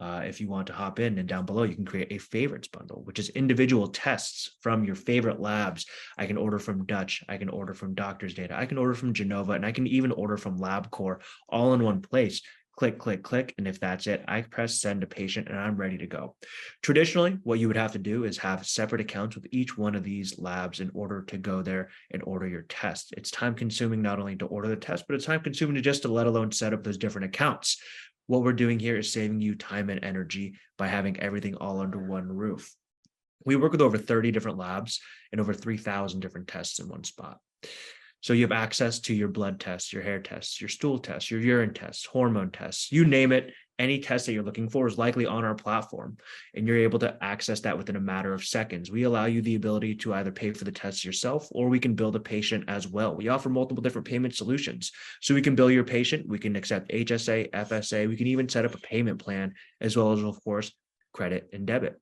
If you want to hop in and down below, you can create a favorites bundle, which is individual tests from your favorite labs. I can order from Dutch, I can order from Doctor's Data, I can order from Genova, and I can even order from LabCorp all in one place. Click, click, click. And if that's it, I press send to patient and I'm ready to go. Traditionally, what you would have to do is have separate accounts with each one of these labs in order to go there and order your test. It's time consuming not only to order the test, but it's time consuming to let alone set up those different accounts. What we're doing here is saving you time and energy by having everything all under one roof. We work with over 30 different labs and over 3,000 different tests in one spot. So you have access to your blood tests, your hair tests, your stool tests, your urine tests, hormone tests, you name it. Any test that you're looking for is likely on our platform, and you're able to access that within a matter of seconds. We allow you the ability to either pay for the tests yourself, or we can bill the patient as well. We offer multiple different payment solutions. So we can bill your patient, we can accept HSA, FSA, we can even set up a payment plan, as well as, of course, credit and debit.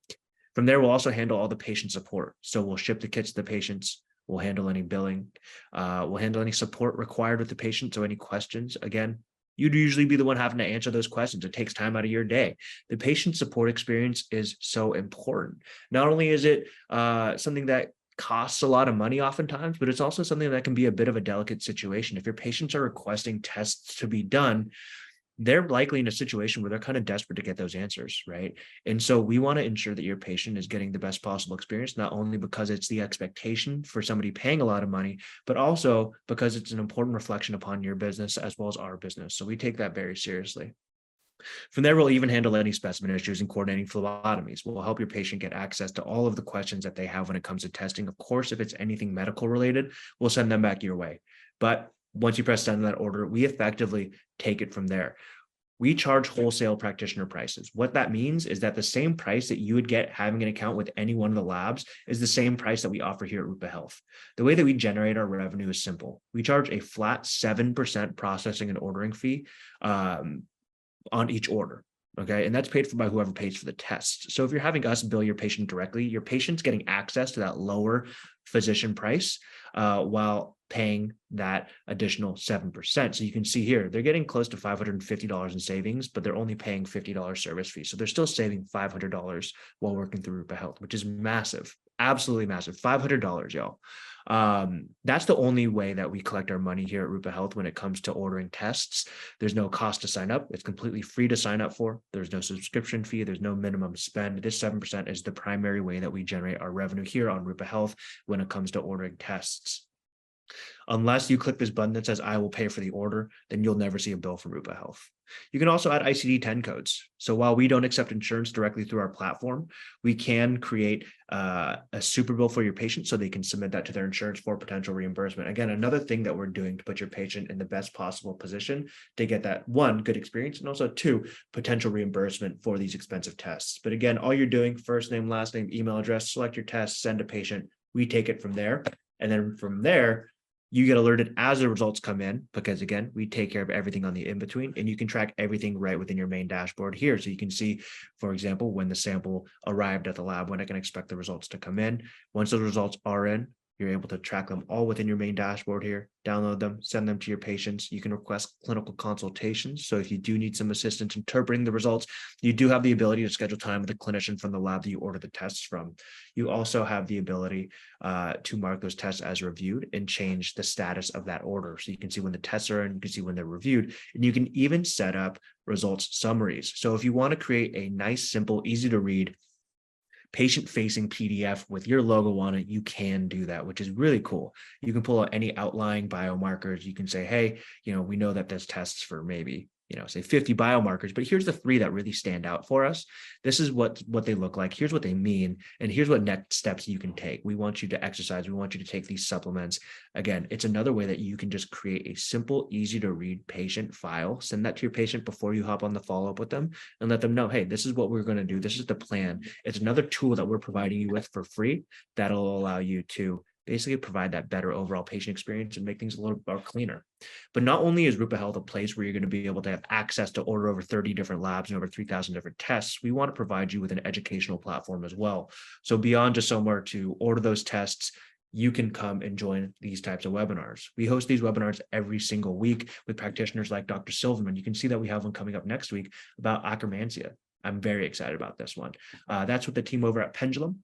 From there, we'll also handle all the patient support. So we'll ship the kits to the patients. We'll handle any billing. We'll handle any support required with the patient. So any questions, again, you'd usually be the one having to answer those questions. It takes time out of your day. The patient support experience is so important. Not only is it something that costs a lot of money oftentimes, but it's also something that can be a bit of a delicate situation. If your patients are requesting tests to be done, they're likely in a situation where they're kind of desperate to get those answers, right? And so we want to ensure that your patient is getting the best possible experience, not only because it's the expectation for somebody paying a lot of money, but also because it's an important reflection upon your business as well as our business. So we take that very seriously. From there, we'll even handle any specimen issues and coordinating phlebotomies. We'll help your patient get access to all of the questions that they have when it comes to testing. Of course, if it's anything medical related, we'll send them back your way. But once you press send that order, we effectively take it from there. We charge wholesale practitioner prices. What that means is that the same price that you would get having an account with any one of the labs is the same price that we offer here at Rupa Health. The way that we generate our revenue is simple. We charge a flat 7% processing and ordering fee on each order. Okay. And that's paid for by whoever pays for the test. So if you're having us bill your patient directly, your patient's getting access to that lower physician price while paying that additional 7%. So you can see here, they're getting close to $550 in savings, but they're only paying $50 service fee. So they're still saving $500 while working through Rupa Health, which is massive, absolutely massive, $500, y'all. That's the only way that we collect our money here at Rupa Health when it comes to ordering tests. There's no cost to sign up. It's completely free to sign up for. There's no subscription fee. There's no minimum spend. This 7% is the primary way that we generate our revenue here on Rupa Health when it comes to ordering tests. Unless you click this button that says I will pay for the order, then you'll never see a bill from Rupa Health. You can also add ICD-10 codes. So while we don't accept insurance directly through our platform, we can create a super bill for your patient so they can submit that to their insurance for potential reimbursement. Again, another thing that we're doing to put your patient in the best possible position to get that, one, good experience, and also two, potential reimbursement for these expensive tests. But again, all you're doing, first name, last name, email address, select your test, send a patient. We take it from there. And then from there, you get alerted as the results come in, because again, we take care of everything on the in-between, and you can track everything right within your main dashboard here. So you can see, for example, when the sample arrived at the lab, when I can expect the results to come in. Once those results are in, you're able to track them all within your main dashboard here, download them, send them to your patients. You can request clinical consultations. So if you do need some assistance interpreting the results, you do have the ability to schedule time with a clinician from the lab that you order the tests from. You also have the ability to mark those tests as reviewed and change the status of that order. So you can see when the tests are in, you can see when they're reviewed, and you can even set up results summaries. So if you want to create a nice, simple, easy to read patient-facing PDF with your logo on it, you can do that, which is really cool. You can pull out any outlying biomarkers. You can say, hey, we know that this tests for maybe say 50 biomarkers, but here's the 3 that really stand out for us. This is what they look like. Here's what they mean. And here's what next steps you can take. We want you to exercise. We want you to take these supplements. Again, it's another way that you can just create a simple, easy to read patient file, send that to your patient before you hop on the follow-up with them, and let them know, hey, this is what we're going to do. This is the plan. It's another tool that we're providing you with for free that'll allow you to basically provide that better overall patient experience and make things a little more cleaner. But not only is Rupa Health a place where you're going to be able to have access to order over 30 different labs and over 3,000 different tests, we want to provide you with an educational platform as well. So beyond just somewhere to order those tests, you can come and join these types of webinars. We host these webinars every single week with practitioners like Dr. Silverman. You can see that we have one coming up next week about akkermansia. I'm very excited about this one. That's with the team over at Pendulum.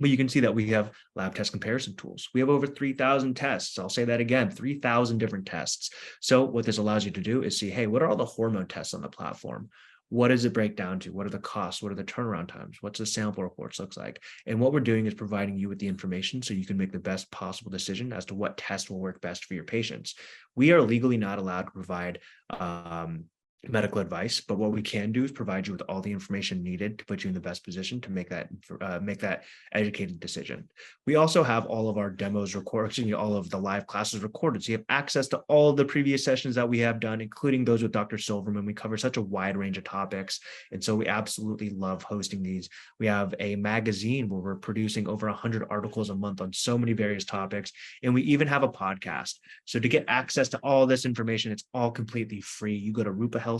But you can see that we have lab test comparison tools. We have over 3,000 tests. I'll say that again, 3,000 different tests. So what this allows you to do is see, hey, what are all the hormone tests on the platform? What does it break down to? What are the costs? What are the turnaround times? What's the sample reports looks like? And what we're doing is providing you with the information so you can make the best possible decision as to what test will work best for your patients. We are legally not allowed to provide medical advice, but what we can do is provide you with all the information needed to put you in the best position to make that educated decision. We also have all of our demos recorded, all of the live classes recorded, so you have access to all of the previous sessions that we have done, including those with Dr. Silverman. We cover such a wide range of topics, and so we absolutely love hosting these. We have a magazine where we're producing over 100 articles a month on so many various topics, and we even have a podcast. So to get access to all this information, it's all completely free. You go to rupahealth.com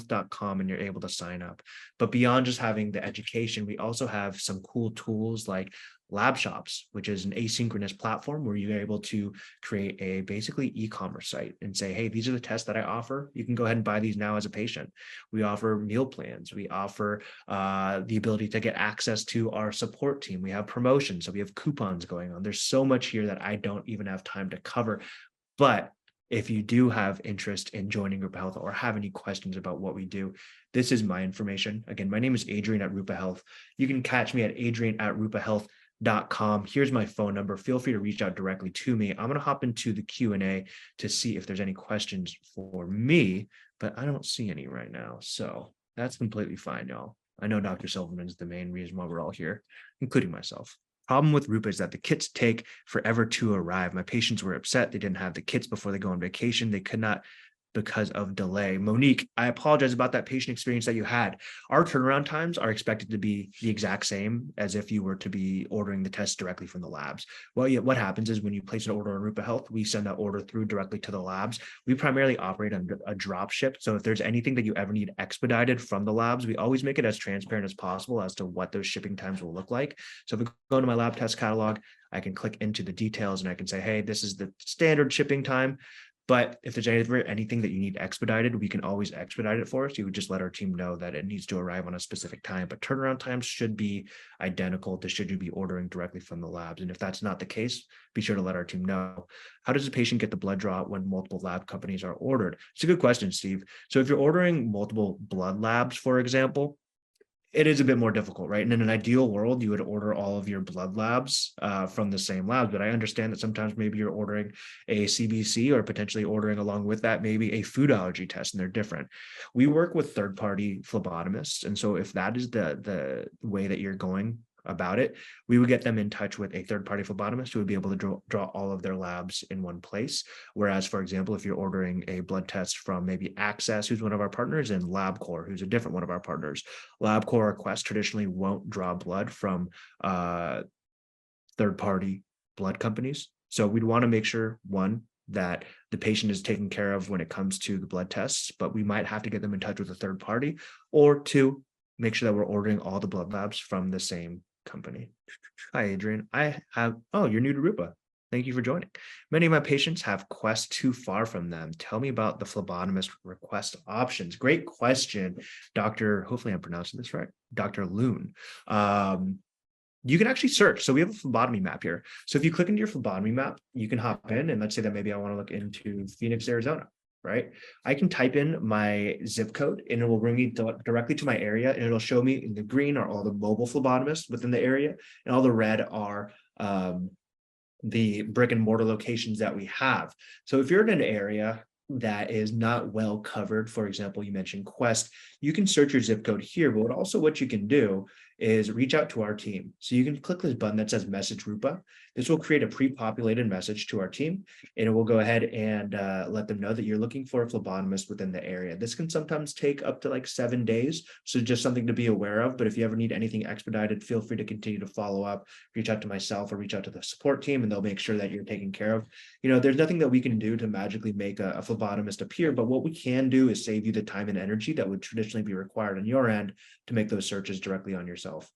and you're able to sign up. But beyond just having the education, we also have some cool tools like Lab Shops, which is an asynchronous platform where you're able to create a basically e-commerce site and say, hey, these are the tests that I offer. You can go ahead and buy these now as a patient. We offer meal plans. We offer the ability to get access to our support team. We have promotions. So we have coupons going on. There's so much here that I don't even have time to cover. But if you do have interest in joining Rupa Health or have any questions about what we do, this is my information. Again, my name is Adrian at Rupa Health. You can catch me at adrian@rupahealth.com. Here's my phone number. Feel free to reach out directly to me. I'm going to hop into the Q&A to see if there's any questions for me, but I don't see any right now. So that's completely fine, y'all. I know Dr. Silverman is the main reason why we're all here, including myself. Problem with Rupa is that the kits take forever to arrive. My patients were upset. They didn't have the kits before they go on vacation. They could not because of delay. Monique, I apologize about that patient experience that you had. Our turnaround times are expected to be the exact same as if you were to be ordering the tests directly from the labs. Well, yeah, what happens is when you place an order on Rupa Health, we send that order through directly to the labs. We primarily operate on a drop ship. So if there's anything that you ever need expedited from the labs, we always make it as transparent as possible as to what those shipping times will look like. So if we go into my lab test catalog, I can click into the details and I can say, hey, this is the standard shipping time. But if there's anything that you need expedited, we can always expedite it for us. You would just let our team know that it needs to arrive on a specific time. But turnaround times should be identical to should you be ordering directly from the labs. And if that's not the case, be sure to let our team know. How does a patient get the blood draw when multiple lab companies are ordered? It's a good question, Steve. So if you're ordering multiple blood labs, for example, it is a bit more difficult, right? And in an ideal world, you would order all of your blood labs from the same labs. But I understand that sometimes maybe you're ordering a CBC or potentially ordering along with that maybe a food allergy test, and they're different. We work with third-party phlebotomists. And so if that is the way that you're going about it, we would get them in touch with a third-party phlebotomist who would be able to draw all of their labs in one place. Whereas, for example, if you're ordering a blood test from maybe Access, who's one of our partners, and LabCorp, who's a different one of our partners, LabCorp or Quest traditionally won't draw blood from third-party blood companies. So we'd want to make sure, one, that the patient is taken care of when it comes to the blood tests, but we might have to get them in touch with a third party, or two, make sure that we're ordering all the blood labs from the same company. Hi, Adrian. You're new to Rupa. Thank you for joining. Many of my patients have Quest too far from them. Tell me about the phlebotomist request options. Great question, Dr. Hopefully I'm pronouncing this right, Dr. Loon. You can actually search. So we have a phlebotomy map here. So if you click into your phlebotomy map, you can hop in and let's say that maybe I want to look into Phoenix, Arizona. Right? I can type in my zip code and it will bring me directly to my area, and it'll show me in the green are all the mobile phlebotomists within the area, and all the red are the brick and mortar locations that we have. So if you're in an area, that is not well covered, for example, you mentioned Quest, you can search your zip code here, but also what you can do is reach out to our team. So you can click this button that says message Rupa. This will create a pre-populated message to our team, and it will go ahead and let them know that you're looking for a phlebotomist within the area. This can sometimes take up to like 7 days. So just something to be aware of. But if you ever need anything expedited, feel free to continue to follow up, reach out to myself or reach out to the support team, and they'll make sure that you're taken care of. There's nothing that we can do to magically make a phlebotomist appear, but what we can do is save you the time and energy that would traditionally be required on your end to make those searches directly on yourself.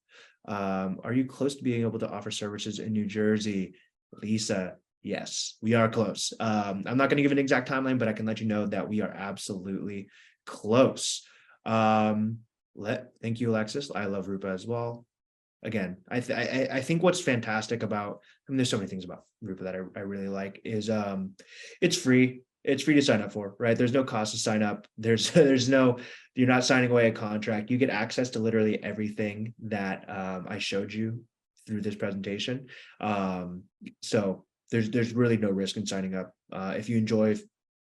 Are you close to being able to offer services in New Jersey? Lisa, yes, we are close. I'm not going to give an exact timeline, but I can let you know that we are absolutely close. Thank you, Alexis. I love Rupa as well. Again, I think what's fantastic about, there's so many things about Rupa that I really like is it's free. It's free to sign up for, right? There's no cost to sign up. There's no, you're not signing away a contract. You get access to literally everything that I showed you through this presentation. So there's really no risk in signing up. If you enjoy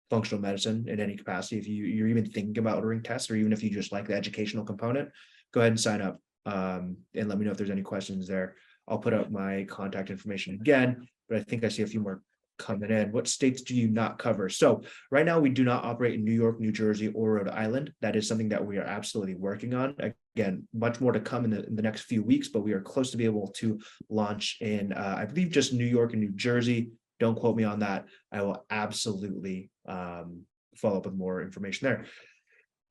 functional medicine in any capacity, if you're even thinking about ordering tests, or even if you just like the educational component, go ahead and sign up. And let me know if there's any questions there. I'll put up my contact information again, but I think I see a few more coming in. What states do you not cover? So right now we do not operate in New York, New Jersey, or Rhode Island. That is something that we are absolutely working on. Again, much more to come in the next few weeks, but we are close to be able to launch in, I believe, just New York and New Jersey. Don't quote me on that. I will absolutely follow up with more information there.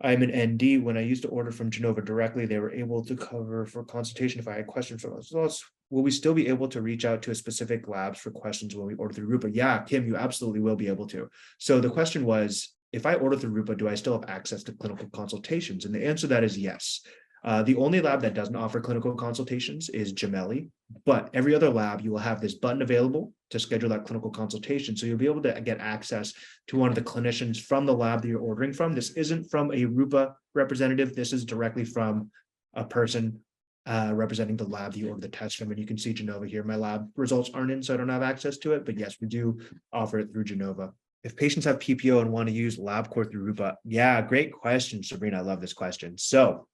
I'm an ND. When I used to order from Genova directly, they were able to cover for consultation if I had questions for us. Will we still be able to reach out to a specific labs for questions when we order through Rupa? Yeah, Kim, you absolutely will be able to. So the question was, if I order through Rupa, do I still have access to clinical consultations? And the answer to that is yes. The only lab that doesn't offer clinical consultations is Gemelli, but every other lab, you will have this button available to schedule that clinical consultation. So you'll be able to get access to one of the clinicians from the lab that you're ordering from. This isn't from a Rupa representative. This is directly from a person representing the lab that you order the test from. And you can see Genova here. My lab results aren't in, so I don't have access to it. But yes, we do offer it through Genova. If patients have PPO and want to use LabCorp through Rupa, yeah, great question, Sabrina. I love this question. So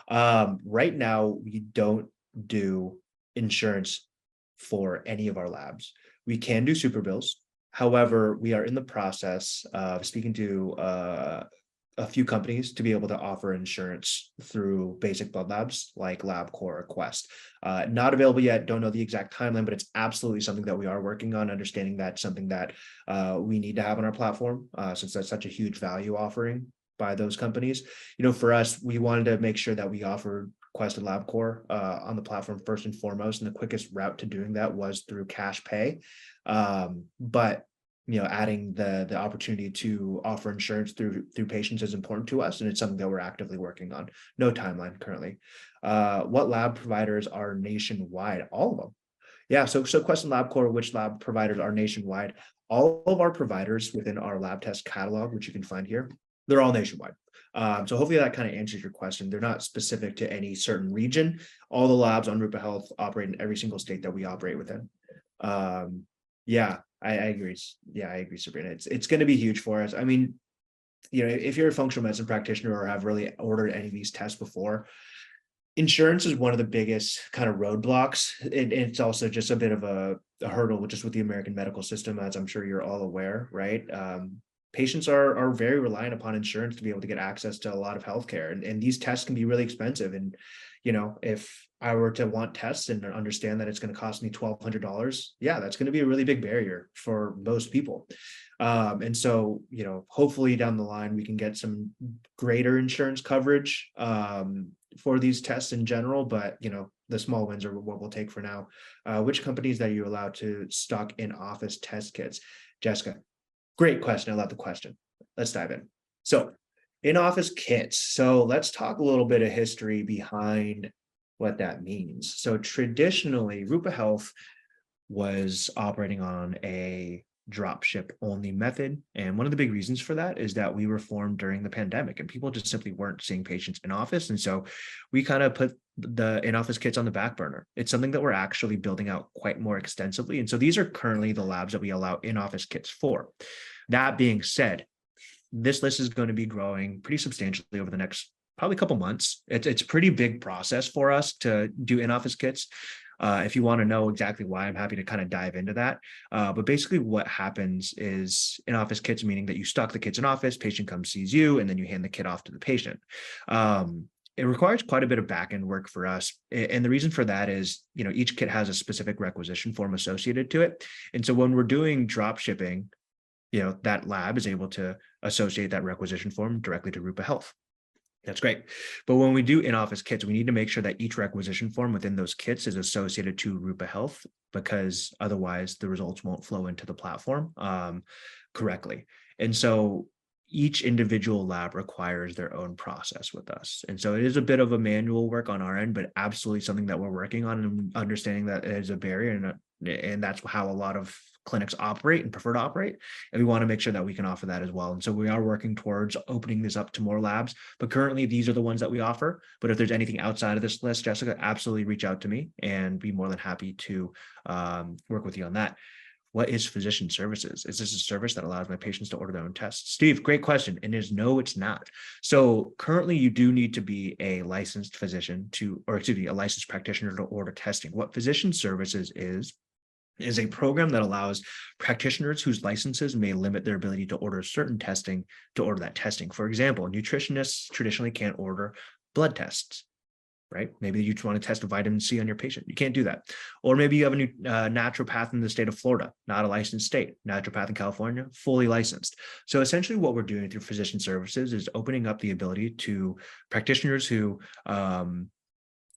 right now, we don't do insurance for any of our labs. We can do super bills. However, we are in the process of speaking to a few companies to be able to offer insurance through basic blood labs like LabCorp or Quest. Not available yet, don't know the exact timeline, but it's absolutely something that we are working on, understanding that's something that we need to have on our platform since that's such a huge value offering by those companies. For us, we wanted to make sure that we offered Quest and LabCorp on the platform first and foremost, and the quickest route to doing that was through cash pay. But adding the opportunity to offer insurance through patients is important to us, and it's something that we're actively working on. No timeline currently. What lab providers are nationwide? All of them. Yeah, so Quest and LabCorp, which lab providers are nationwide? All of our providers within our lab test catalog, which you can find here, they're all nationwide. So hopefully that kind of answers your question. They're not specific to any certain region. All the labs on Rupa Health operate in every single state that we operate within. Yeah, I agree. Yeah, I agree, Sabrina. It's going to be huge for us. I mean, if you're a functional medicine practitioner or have really ordered any of these tests before, insurance is one of the biggest kind of roadblocks. It's also just a bit of a hurdle just with the American medical system, as I'm sure you're all aware, right? Patients are very reliant upon insurance to be able to get access to a lot of healthcare, and these tests can be really expensive. And if I were to want tests and understand that it's going to cost me $1,200, yeah, that's going to be a really big barrier for most people. And so hopefully down the line we can get some greater insurance coverage for these tests in general, but the small wins are what we'll take for now. Which companies that you allowed to stock in-office test kits? Jessica, great question. I love the question. Let's dive in. So in-office kits. So let's talk a little bit of history behind what that means. So traditionally, Rupa Health was operating on a dropship only method. And one of the big reasons for that is that we were formed during the pandemic and people just simply weren't seeing patients in office. And so we kind of put the in-office kits on the back burner. It's something that we're actually building out quite more extensively. And so these are currently the labs that we allow in-office kits for. That being said, this list is going to be growing pretty substantially over the next probably couple months. It's a pretty big process for us to do in-office kits. If you want to know exactly why, I'm happy to kind of dive into that. But basically what happens is in-office kits, meaning that you stock the kits in office, patient comes, sees you, and then you hand the kit off to the patient. It requires quite a bit of back-end work for us. And the reason for that is, each kit has a specific requisition form associated to it. And so when we're doing drop shipping, that lab is able to associate that requisition form directly to Rupa Health. That's great. But when we do in-office kits, we need to make sure that each requisition form within those kits is associated to Rupa Health, because otherwise the results won't flow into the platform correctly. And so each individual lab requires their own process with us. And so it is a bit of a manual work on our end, but absolutely something that we're working on, and understanding that it is a barrier, and that's how a lot of clinics operate and prefer to operate. And we want to make sure that we can offer that as well. And so we are working towards opening this up to more labs, but currently these are the ones that we offer. But if there's anything outside of this list, Jessica, absolutely reach out to me and be more than happy to work with you on that. What is physician services? Is this a service that allows my patients to order their own tests? Steve, great question. And no, it's not. So currently you do need to be a licensed physician a licensed practitioner to order testing. What physician services is a program that allows practitioners whose licenses may limit their ability to order certain testing to order that testing. For example, nutritionists traditionally can't order blood tests, right? Maybe you just want to test vitamin C on your patient. You can't do that. Or maybe you have a new naturopath in the state of Florida, not a licensed state. Naturopath in California, fully licensed. So essentially what we're doing through physician services is opening up the ability to practitioners who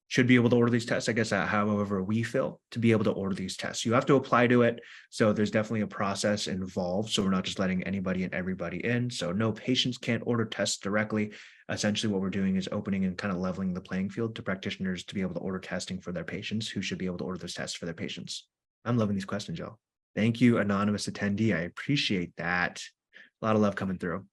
should be able to order these tests, I guess, however we feel, to be able to order these tests. You have to apply to it. So there's definitely a process involved. So we're not just letting anybody and everybody in. So no, patients can't order tests directly. Essentially what we're doing is opening and kind of leveling the playing field to practitioners to be able to order testing for their patients who should be able to order those tests for their patients. I'm loving these questions, Joe. Thank you, anonymous attendee. I appreciate that. A lot of love coming through.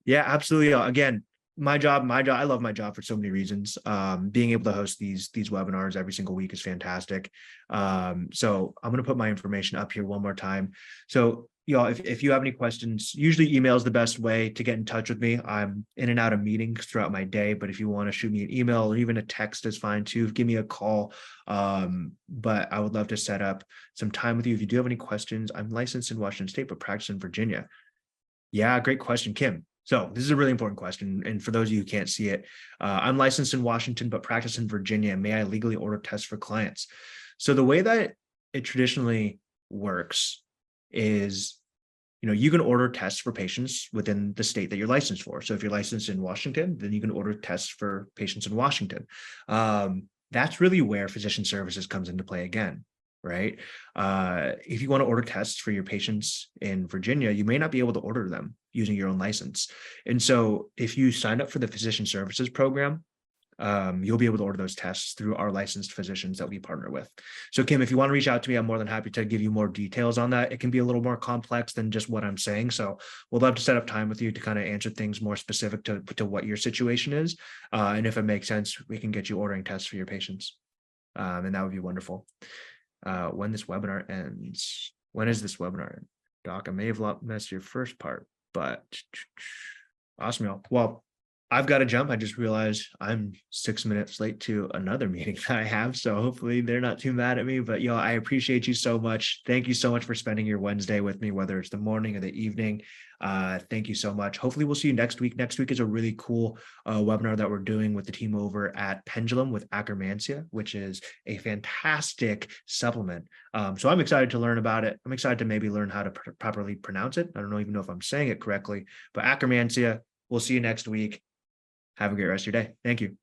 Yeah, absolutely. Again, my job, I love my job for so many reasons. Being able to host these webinars every single week is fantastic. So I'm going to put my information up here one more time. So y'all, if you have any questions, usually email is the best way to get in touch with me. I'm in and out of meetings throughout my day, but if you want to shoot me an email or even a text is fine too. Give me a call. But I would love to set up some time with you. If you do have any questions, I'm licensed in Washington State, but practice in Virginia. Yeah, great question, Kim. So this is a really important question. And for those of you who can't see it, I'm licensed in Washington, but practice in Virginia. May I legally order tests for clients? So the way that it traditionally works is, you can order tests for patients within the state that you're licensed for. So if you're licensed in Washington, then you can order tests for patients in Washington. That's really where physician services comes into play again. Right? If you want to order tests for your patients in Virginia, you may not be able to order them using your own license. And so if you sign up for the physician services program, you'll be able to order those tests through our licensed physicians that we partner with. So Kim, if you want to reach out to me, I'm more than happy to give you more details on that. It can be a little more complex than just what I'm saying. So we'll love to set up time with you to kind of answer things more specific to what your situation is. And if it makes sense, we can get you ordering tests for your patients. And that would be wonderful. When this webinar ends. When is this webinar end? Doc, I may have missed your first part, but awesome, y'all. Well, I've got to jump. I just realized I'm 6 minutes late to another meeting that I have. So hopefully they're not too mad at me, but y'all, I appreciate you so much. Thank you so much for spending your Wednesday with me, whether it's the morning or the evening. Thank you so much. Hopefully we'll see you next week. Next week is a really cool webinar that we're doing with the team over at Pendulum with Akkermansia, which is a fantastic supplement. So I'm excited to learn about it. I'm excited to maybe learn how to properly pronounce it. I don't even know if I'm saying it correctly, but Akkermansia. We'll see you next week. Have a great rest of your day. Thank you.